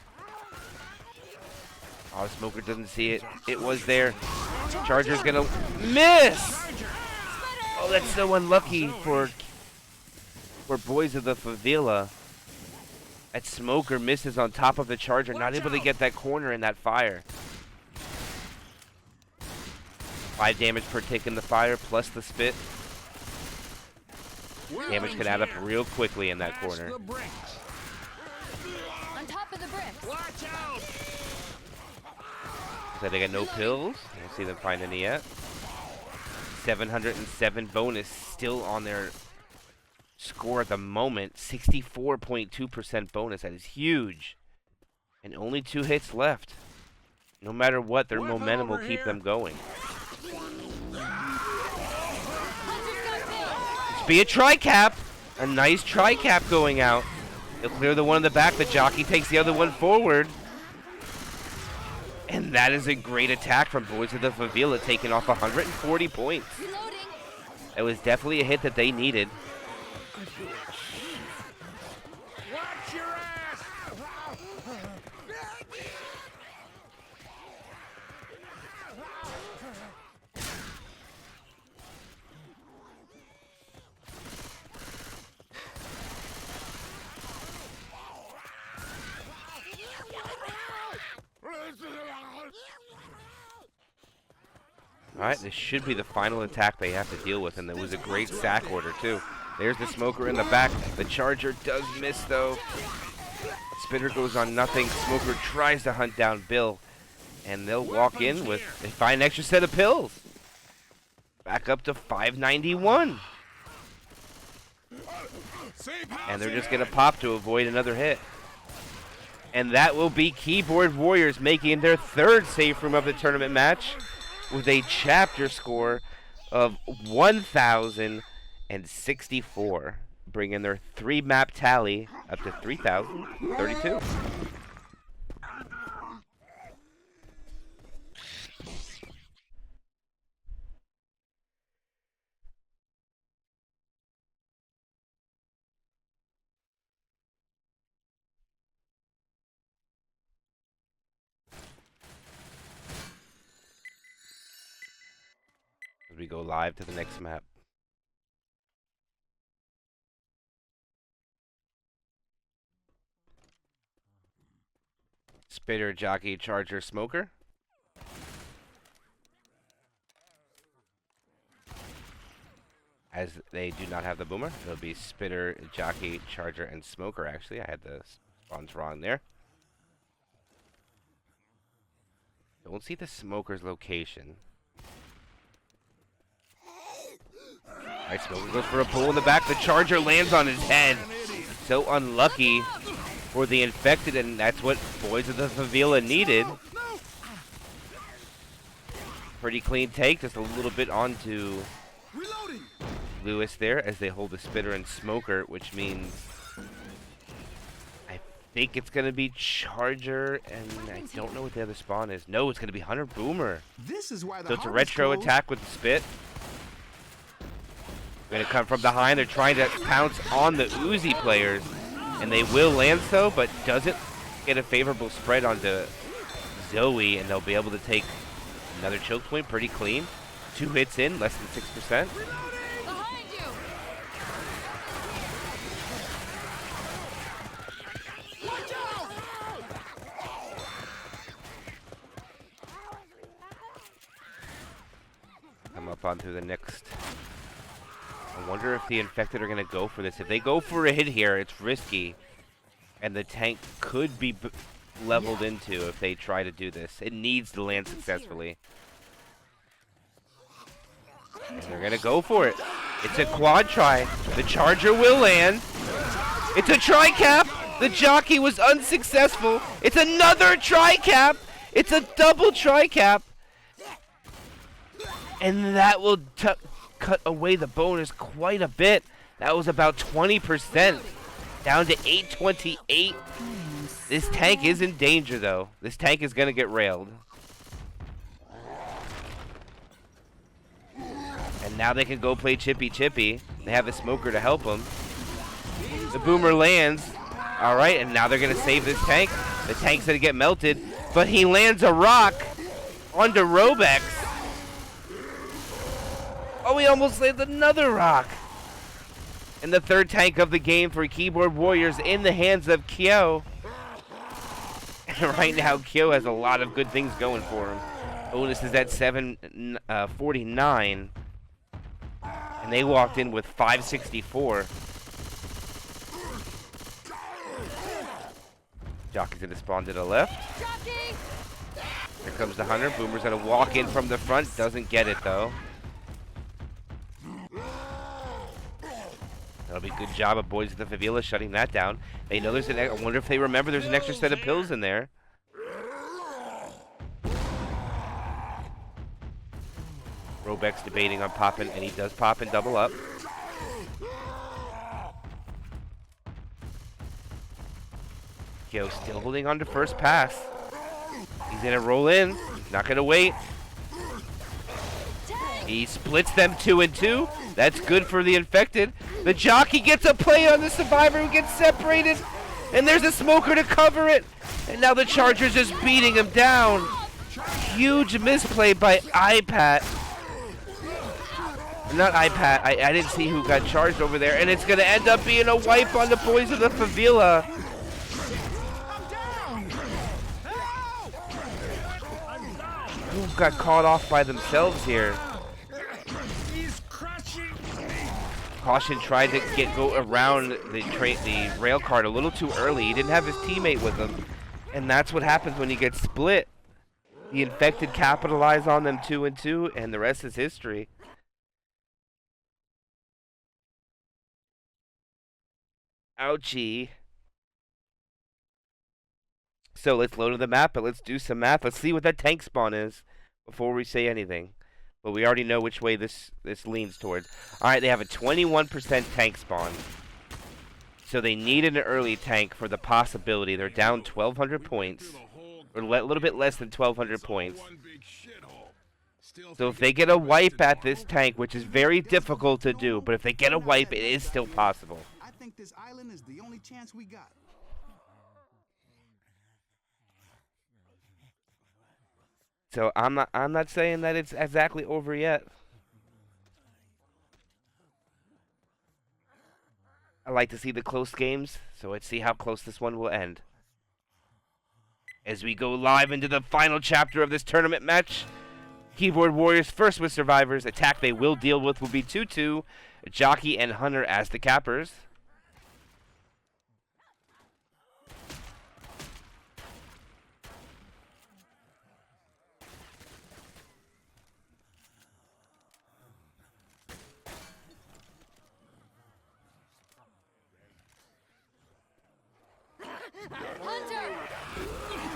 Oh, the smoker doesn't see it. It was there. Charger's going to miss! Oh, that's so unlucky for Boyz of the Favela. That smoker misses on top of the charger, not able to get that corner in that fire. 5 damage per tick in the fire, plus the spit. Damage can add up real quickly in that corner. On top of the bricks. Watch out! So they got no pills. I don't see them find any yet. 707 bonus still on their score at the moment. 64.2% bonus. That is huge. And only 2 hits left. No matter what, their momentum will keep them going. Just be a tri-cap. A nice tri-cap going out. He'll clear the one in the back. The jockey takes the other one forward. And that is a great attack from Boyz of the Favela, taking off 140 points. Reloading. It was definitely a hit that they needed. Watch your ass! Alright, this should be the final attack they have to deal with, and it was a great sack order, too. There's the smoker in the back. The charger does miss, though. Spitter goes on nothing. Smoker tries to hunt down Bill, and they'll walk in with, they find an extra set of pills. Back up to 591. And they're just going to pop to avoid another hit. And that will be Keyboard Warriors making their 3rd safe room of the tournament match with a chapter score of 1,064, bringing their 3-map tally up to 3,032. As we go live to the next map. Spitter, Jockey, Charger, Smoker. As they do not have the Boomer, it'll be Spitter, Jockey, Charger, and Smoker, actually. I had the spawns wrong there. Don't see the Smoker's location. Alright, Smoker goes for a pull in the back. The Charger lands on his head. So unlucky for the Infected, and that's what Boyz of the Favela needed. Pretty clean take, just a little bit onto Lewis there as they hold the Spitter and Smoker, which means I think it's going to be Charger, and I don't know what the other spawn is. No, it's going to be Hunter Boomer. This is why the So it's a retro attack with the Spit. Going to come from behind. They're trying to pounce on the Uzi players, and they will land so, but doesn't get a favorable spread onto Zoe, and they'll be able to take another choke point pretty clean. 2 hits in, less than 6%. Behind you! Watch out! Come up onto the next. I wonder if the Infected are going to go for this. If they go for a hit here, it's risky. And the tank could be leveled into if they try to do this. It needs to land successfully. And they're going to go for it. It's a quad try. The Charger will land. It's a tri-cap. The Jockey was unsuccessful. It's another tri-cap. It's a double tri-cap. And that will cut away the bonus quite a bit. That was about 20%. Down to 828. This tank is in danger, though. This tank is going to get railed. And now they can go play Chippy Chippy. They have a Smoker to help them. The Boomer lands. All right, and now they're going to save this tank. The tank's going to get melted. But he lands a rock onto Robex. Oh, he almost landed another rock. And the third tank of the game for Keyboard Warriors in the hands of Kyo. And right now, Kyo has a lot of good things going for him. Bonus is at 749. And they walked in with 564. Jockey's going to spawn to the left. Jockey! Here comes the Hunter. Boomer's going to walk in from the front. Doesn't get it, though. That'll be a good job of Boyz of the Favela shutting that down. They know there's an. I wonder if they remember there's an extra set of pills in there. Robex debating on popping, and he does pop and double up. Kyo still holding on to first pass. He's gonna roll in. Not gonna wait. He splits them 2 and 2. That's good for the Infected. The Jockey gets a play on the Survivor who gets separated. And there's a Smoker to cover it. And now the Charger's just beating him down. Huge misplay by iPat. Not iPat. I didn't see who got charged over there. And it's going to end up being a wipe on the Boyz of the Favela. Who got caught off by themselves here? Caution tried to go around the rail card a little too early. He didn't have his teammate with him. And that's what happens when you get split. The Infected capitalize on them 2 and 2, and the rest is history. Ouchie. So let's load to the map, but let's do some math. Let's see what that tank spawn is before we say anything. but we already know which way this leans towards. All right, they have a 21% tank spawn. So they need an early tank for the possibility. They're down 1,200 points, or a little bit less than 1,200 points. So if they get a wipe at this tank, which is very difficult to do, but if they get a wipe, it is still possible. I think this island is the only chance we got. So I'm not saying that it's exactly over yet. I like to see the close games, so let's see how close this one will end. As we go live into the final chapter of this tournament match, Keyboard Warriors first with survivors. Attack they will deal with will be 2-2. Jockey and Hunter as the cappers.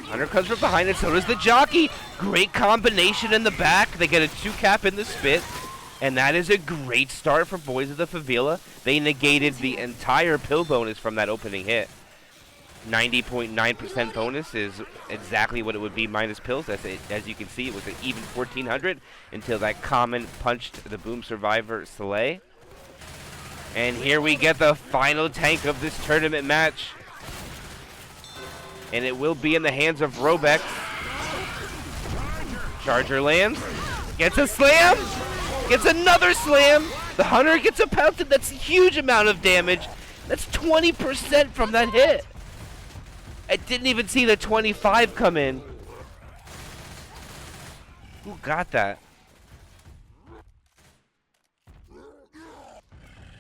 Hunter comes from behind it, so does the Jockey. Great combination in the back. They get a 2-cap in the spit. And that is a great start for Boyz of the Favela. They negated the entire pill bonus from that opening hit. 90.9% bonus is exactly what it would be minus pills. As you can see, it was an even 1,400 until that comment punched the Boom Survivor Soleil. And here we get the final tank of this tournament match. And it will be in the hands of Robex. Charger lands. Gets a slam. Gets another slam. The Hunter gets a pelted. That's a huge amount of damage. That's 20% from that hit. I didn't even see the 25 come in. Who got that?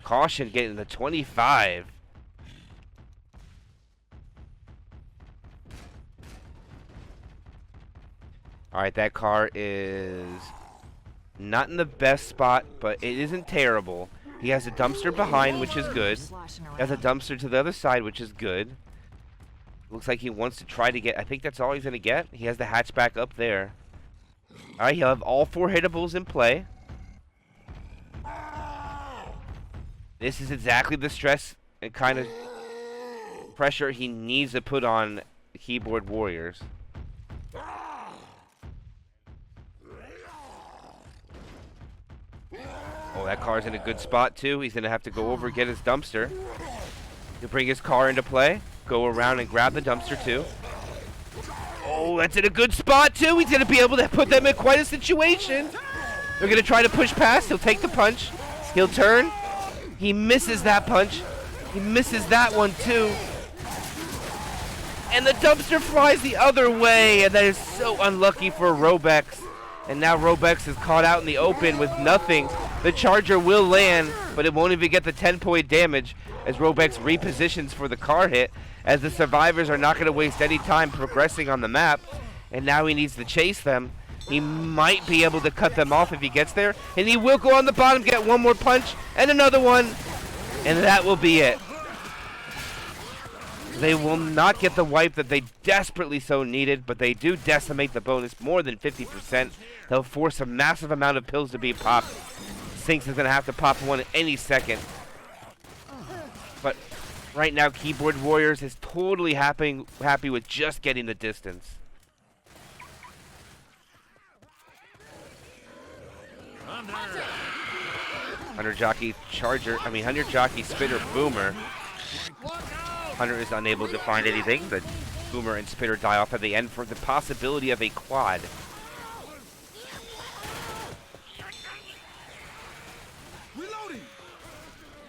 Caution getting the 25. Alright, that car is not in the best spot, but it isn't terrible. He has a dumpster behind, which is good. He has a dumpster to the other side, which is good. Looks like he wants to try to get... I think that's all he's going to get. He has the hatchback up there. Alright, he'll have all 4 hittables in play. This is exactly the stress and kind of pressure he needs to put on Keyboard Warriors. Oh, that car's in a good spot, too. He's going to have to go over and get his dumpster. He'll bring his car into play. Go around and grab the dumpster, too. Oh, that's in a good spot, too. He's going to be able to put them in quite a situation. They're going to try to push past. He'll take the punch. He'll turn. He misses that punch. He misses that one, too. And the dumpster flies the other way. And that is so unlucky for Robex. And now Robex is caught out in the open with nothing. The Charger will land, but it won't even get the 10-point damage as Robex repositions for the car hit, as the survivors are not going to waste any time progressing on the map. And now he needs to chase them. He might be able to cut them off if he gets there. And he will go on the bottom, get one more punch, and another one. And that will be it. They will not get the wipe that they desperately so needed, but they do decimate the bonus more than 50%. They'll force a massive amount of pills to be popped. Sinks is going to have to pop one any second. But right now, Keyboard Warriors is totally happy with just getting the distance. Hunter Jockey Spitter Boomer. Hunter is unable to find anything. The Boomer and Spitter die off at the end for the possibility of a quad.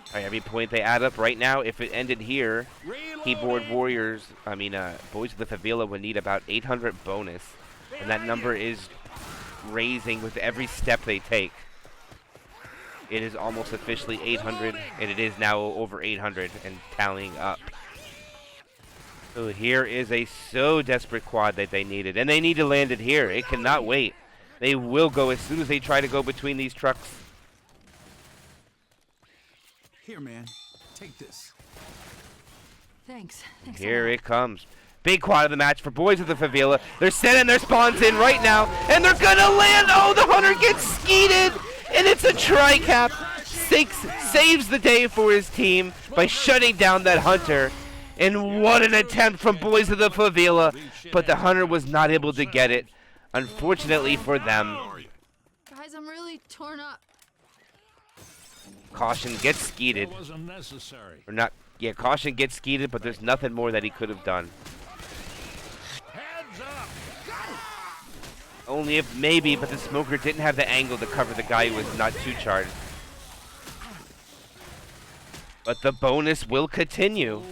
Alright, every point they add up right now, if it ended here, Keyboard Warriors, Boyz of the Favela would need about 800 bonus. And that number is raising with every step they take. It is almost officially 800, and it is now over 800 and tallying up. So here is a so desperate quad that they needed. And they need to land it here. It cannot wait. They will go as soon as they try to go between these trucks. Here, man. Take this. Thanks. Here it comes. Big quad of the match for Boyz of the Favela. They're sending their spawns in right now, and they're gonna land. Oh, the hunter gets skeeted, and it's a tri-cap. Six saves the day for his team by shutting down that hunter. And what an attempt from Boyz of the Favela, but the hunter was not able to get it, unfortunately for them. Guys, I'm really torn up. Caution gets skeeted. Or not, yeah, Caution gets skeeted, but there's nothing more that he could have done. Only if maybe, but the smoker didn't have the angle to cover the guy who was not too charged. But the bonus will continue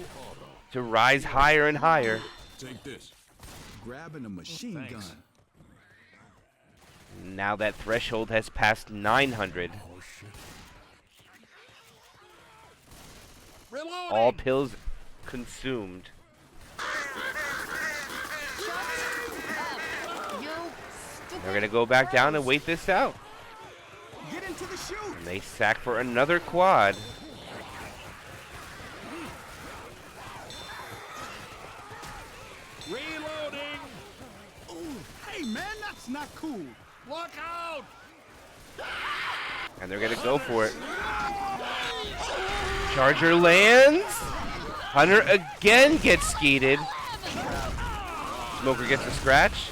to rise higher and higher. Take this. Grabbing a machine gun. Now that threshold has passed 900. All pills consumed. They're gonna go back down and wait this out. Get into the chute. And they sack for another quad. Reloading. Ooh, hey man, that's not cool. Look out. And they're gonna go for it. Charger lands. Hunter again gets skeeted. Smoker gets a scratch.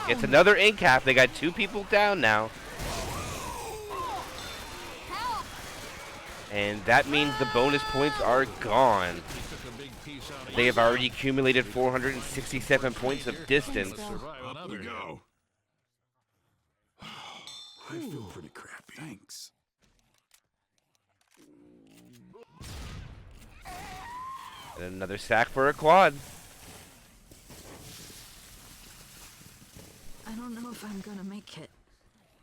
Gets another incap. They got 2 people down now. And that means the bonus points are gone. They have already accumulated 467 points of distance. Up we go. I feel pretty crappy. Thanks. And another sack for a quad. I don't know if I'm gonna make it.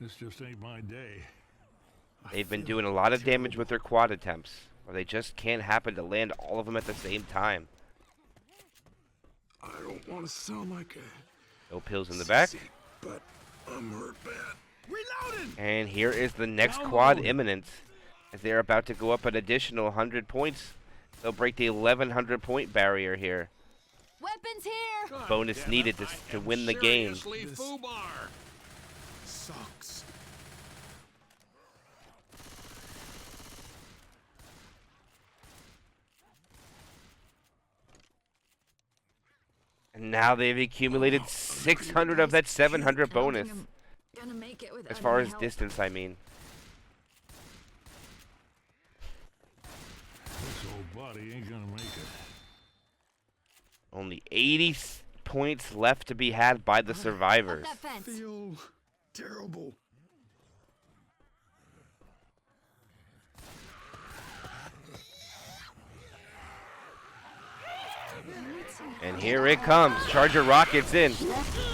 This just ain't my day. They've been doing a lot of damage with their quad attempts, or they just can't happen to land all of them at the same time. I don't want to sound like a No pills in the back. sissy, but I'm hurt bad. Reloading! And here is the next quad imminent. As they're about to go up an additional 100 points. They'll break the 1100 point barrier here. Weapons here! Bonus needed to win the game. Sucks. And now they've accumulated 600 of that 700 bonus. Gonna make it without As far any as help. distance, I mean. This old body ain't gonna make it. Only 80 points left to be had by the Up survivors. that fence. Feel terrible. And here it comes. Charger rockets in.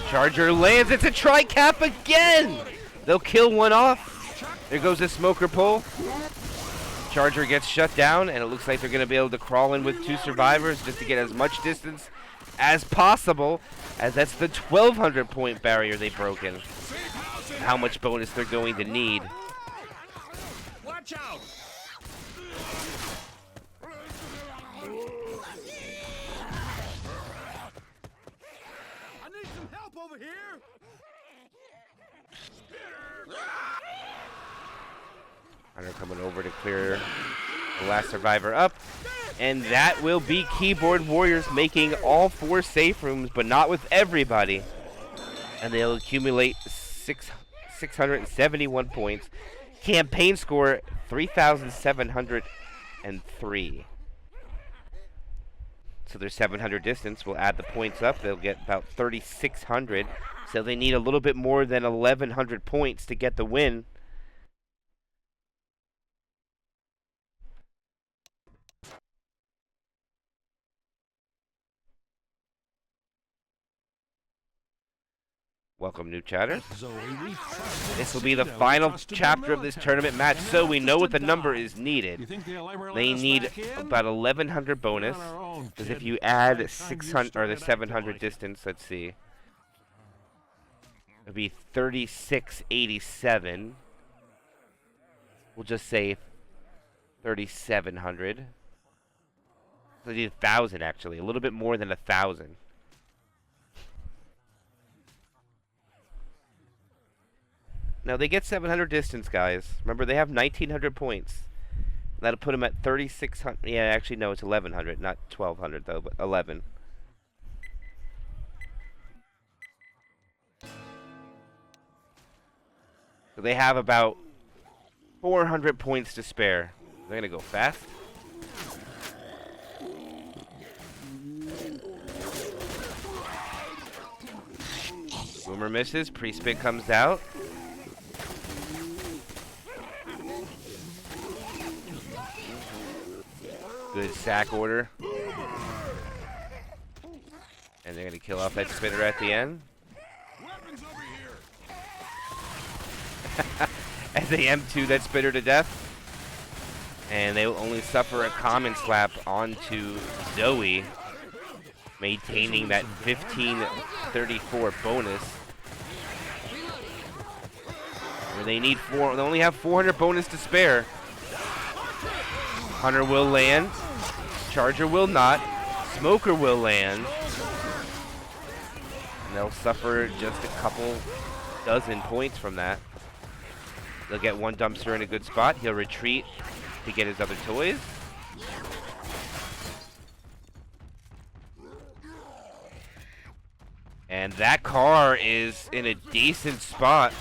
Charger lands. It's a tri-cap again. They'll kill one off. There goes the smoker pull. Charger gets shut down, and it looks like they're going to be able to crawl in with 2 survivors just to get as much distance as possible, as that's the 1200 point barrier they've broken. How much bonus they're going to need. Watch out. I need some help over here. Hunter coming over to clear the last survivor up. And that will be Keyboard Warriors making all 4 safe rooms, but not with everybody. And they'll accumulate 671 points. Campaign score 3,703. So their 700 distance will add the points up. They'll get about 3,600. So they need a little bit more than 1,100 points to get the win. Welcome, new chatter. This will be the final chapter of this tournament match, so we know what the number is needed. They need about 1,100 bonus, because if you add 600 or the 700 distance, let's see, it'll be 3,687. We'll just say 3,700. They need 1,000 actually, a little bit more than 1,000. Now they get 700 distance, guys. Remember, they have 1,900 points. That'll put them at 3,600. Yeah, actually, no, it's 1,100, not 1,200 though, but 11. So they have about 400 points to spare. They're gonna go fast. Boomer misses. Pre-spit comes out. Good sack order. And they're going to kill off that spitter at the end. As they M2 that spitter to death. And they will only suffer a common slap onto Zoe, maintaining that 1534 bonus. Where they need they only have 400 bonus to spare. Hunter will land. Charger will not. Smoker will land. And they'll suffer just a couple dozen points from that. They'll get one dumpster in a good spot. He'll retreat to get his other toys. And that car is in a decent spot.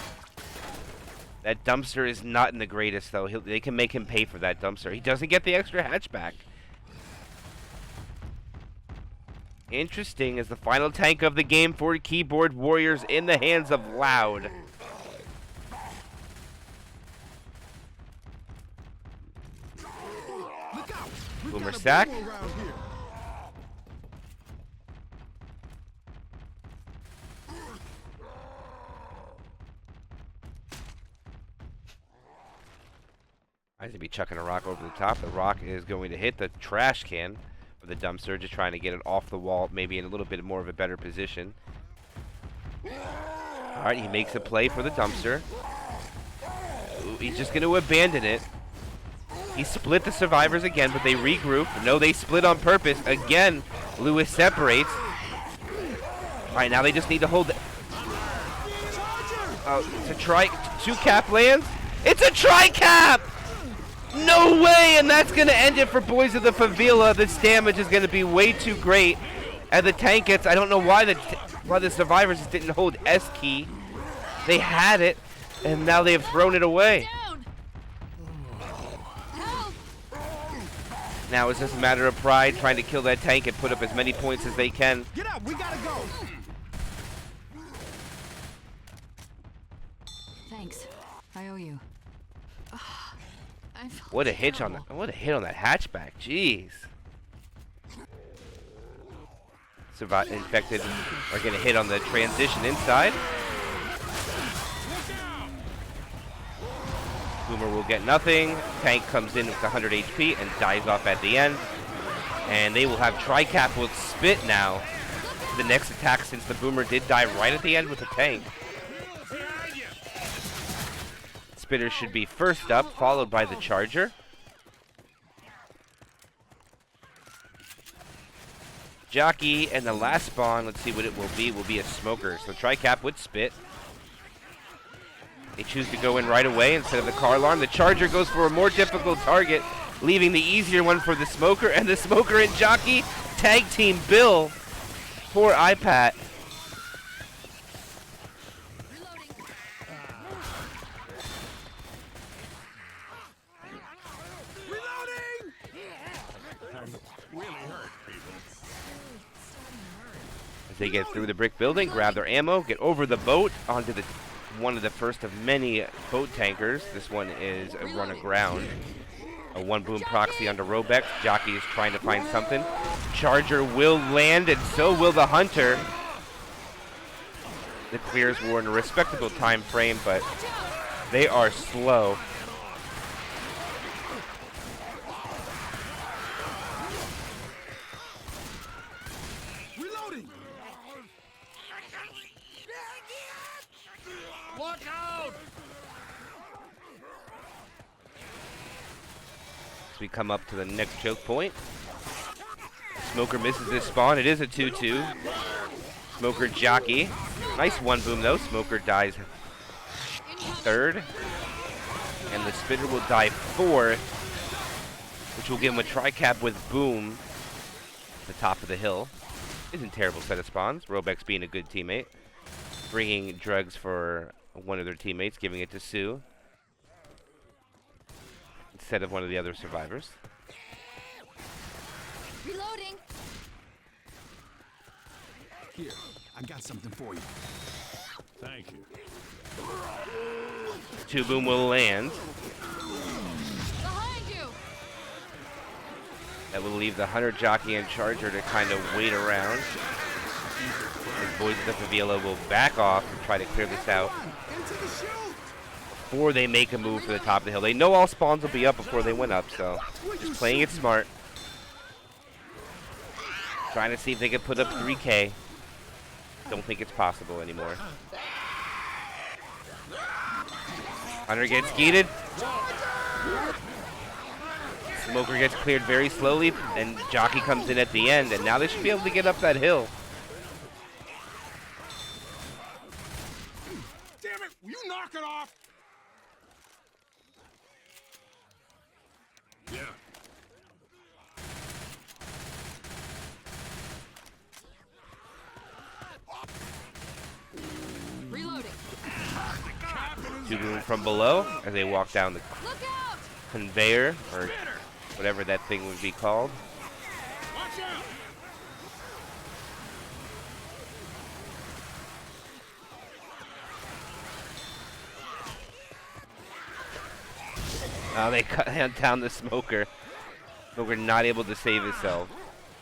That dumpster is not in the greatest, though. They can make him pay for that dumpster. He doesn't get the extra hatchback. Interesting as the final tank of the game for Keyboard Warriors in the hands of Loud. Boomer sack. I need to be chucking a rock over the top. The rock is going to hit the trash can of the dumpster, just trying to get it off the wall, maybe in a little bit more of a better position. All right, he makes a play for the dumpster. Ooh, he's just going to abandon it. He split the survivors again, but they regroup. No, they split on purpose. Again, Lewis separates. All right, now they just need to hold it. It's a two-cap lands. It's a tri-cap! No way! And that's going to end it for Boyz of the Favela. This damage is going to be way too great. And the tank gets, I don't know why the survivors just didn't hold S key. They had it, and now they have thrown it away. Now it's just a matter of pride, trying to kill that tank and put up as many points as they can. Get up, we gotta go. Thanks. I owe you. What a hit on that! What a hit on that hatchback! Jeez. Infected are going to hit on the transition inside. Boomer will get nothing. Tank comes in with 100 HP and dies off at the end. And they will have Tricap with Spit now. The next attack, since the Boomer did die right at the end with the tank. Spitter should be first up, followed by the Charger. Jockey and the last spawn, let's see what it will be a Smoker. So Tricap with Spit. They choose to go in right away instead of the car alarm. The Charger goes for a more difficult target, leaving the easier one for the Smoker. And the Smoker and Jockey tag team Bill. Poor iPad. They get through the brick building, grab their ammo, get over the boat onto the one of the first of many boat tankers. This one is a run aground. A one boom proxy onto Robex. Jockey is trying to find something. Charger will land, and so will the Hunter. The clears were in a respectable time frame, but they are slow. Look out! As we come up to the next choke point. Smoker misses this spawn. It is a 2-2. Smoker jockey. Nice one boom though. Smoker dies third. And the spinner will die fourth, which will give him a tri-cap with boom at the top of the hill. Isn't a terrible set of spawns. Robex being a good teammate. Bringing drugs for one of their teammates, giving it to Sue instead of one of the other survivors. Reloading. Here, I got something for you. Thank you. 2 boom will land. Behind you. That will leave the Hunter, Jockey, and Charger to kind of wait around. And Boyz of the Favela will back off and try to clear this out before they make a move for the top of the hill. They know all spawns will be up before they went up, so just playing it smart. Trying to see if they can put up 3K. Don't think it's possible anymore. Hunter gets skeeted. Smoker gets cleared very slowly, and Jockey comes in at the end, and now they should be able to get up that hill. Damn it! Will you knock it off? Yeah. Reloading. 2 boom from below as they walk down the Look out. conveyor, or whatever that thing would be called. Watch out! They cut down the Smoker. Smoker not able to save himself.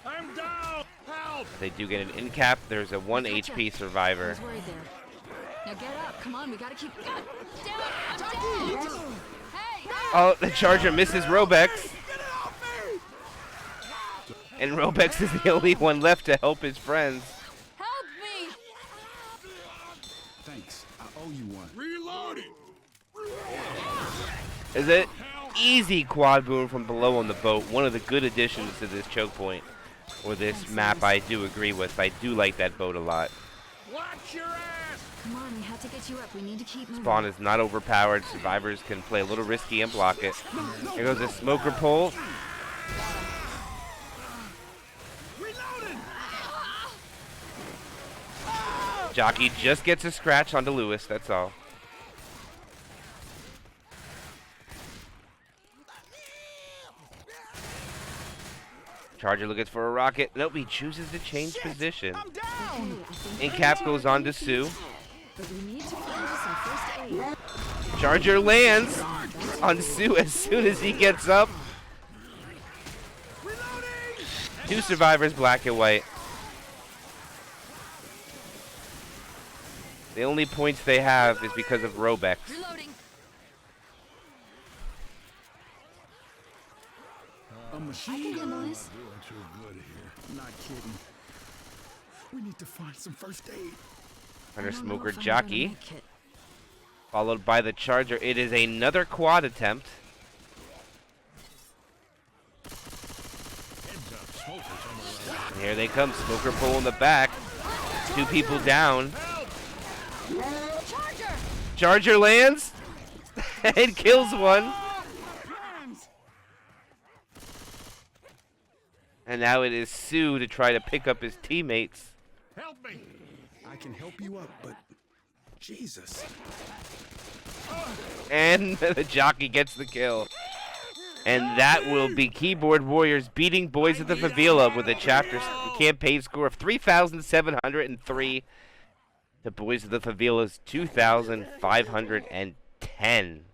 I'm down! Help! They do get an in cap. There's a 1 HP I survivor. was worried there. Now get up. Come on, we gotta keep. God damn it! I'm dead. Hey! Oh, the Charger misses Robex. Get it off me! And Robex is the only one left to help his friends. Help me! Thanks. I owe you one. Reloading! Is it easy quad boom from below on the boat? One of the good additions to this choke point, or this map. I do agree with. I do like that boat a lot. Watch your ass! Come on, we have to get you up. We need to keep moving. Spawn is not overpowered. Survivors can play a little risky and block it. Here goes a Smoker pull. Reloading! Jockey just gets a scratch onto Lewis. That's all. Charger looking for a rocket. Nope, he chooses to change position. I'm down! And cap goes on to Sue. But we need to find some first aid. Charger lands on Sue as soon as he gets up. Reloading! 2 survivors, black and white. The only points they have is because of Robex. Reloading. A machine gun. Handle this. Doing too good here. Not kidding. We need to find some first aid. Under I don't know Smoker if I'm gonna Jockey, make it. followed by the Charger. It is another quad attempt. Heads up, smoker somewhere around. And here they come. Smoker pull in the back. 2 people down. Charger. Charger lands and kills one. And now it is Sue to try to pick up his teammates. Help me! I can help you up, but Jesus. And the Jockey gets the kill. And that will be Keyboard Warriors beating Boyz of the Favela with a chapter campaign score of 3,703 to Boyz of the Favela's 2,510.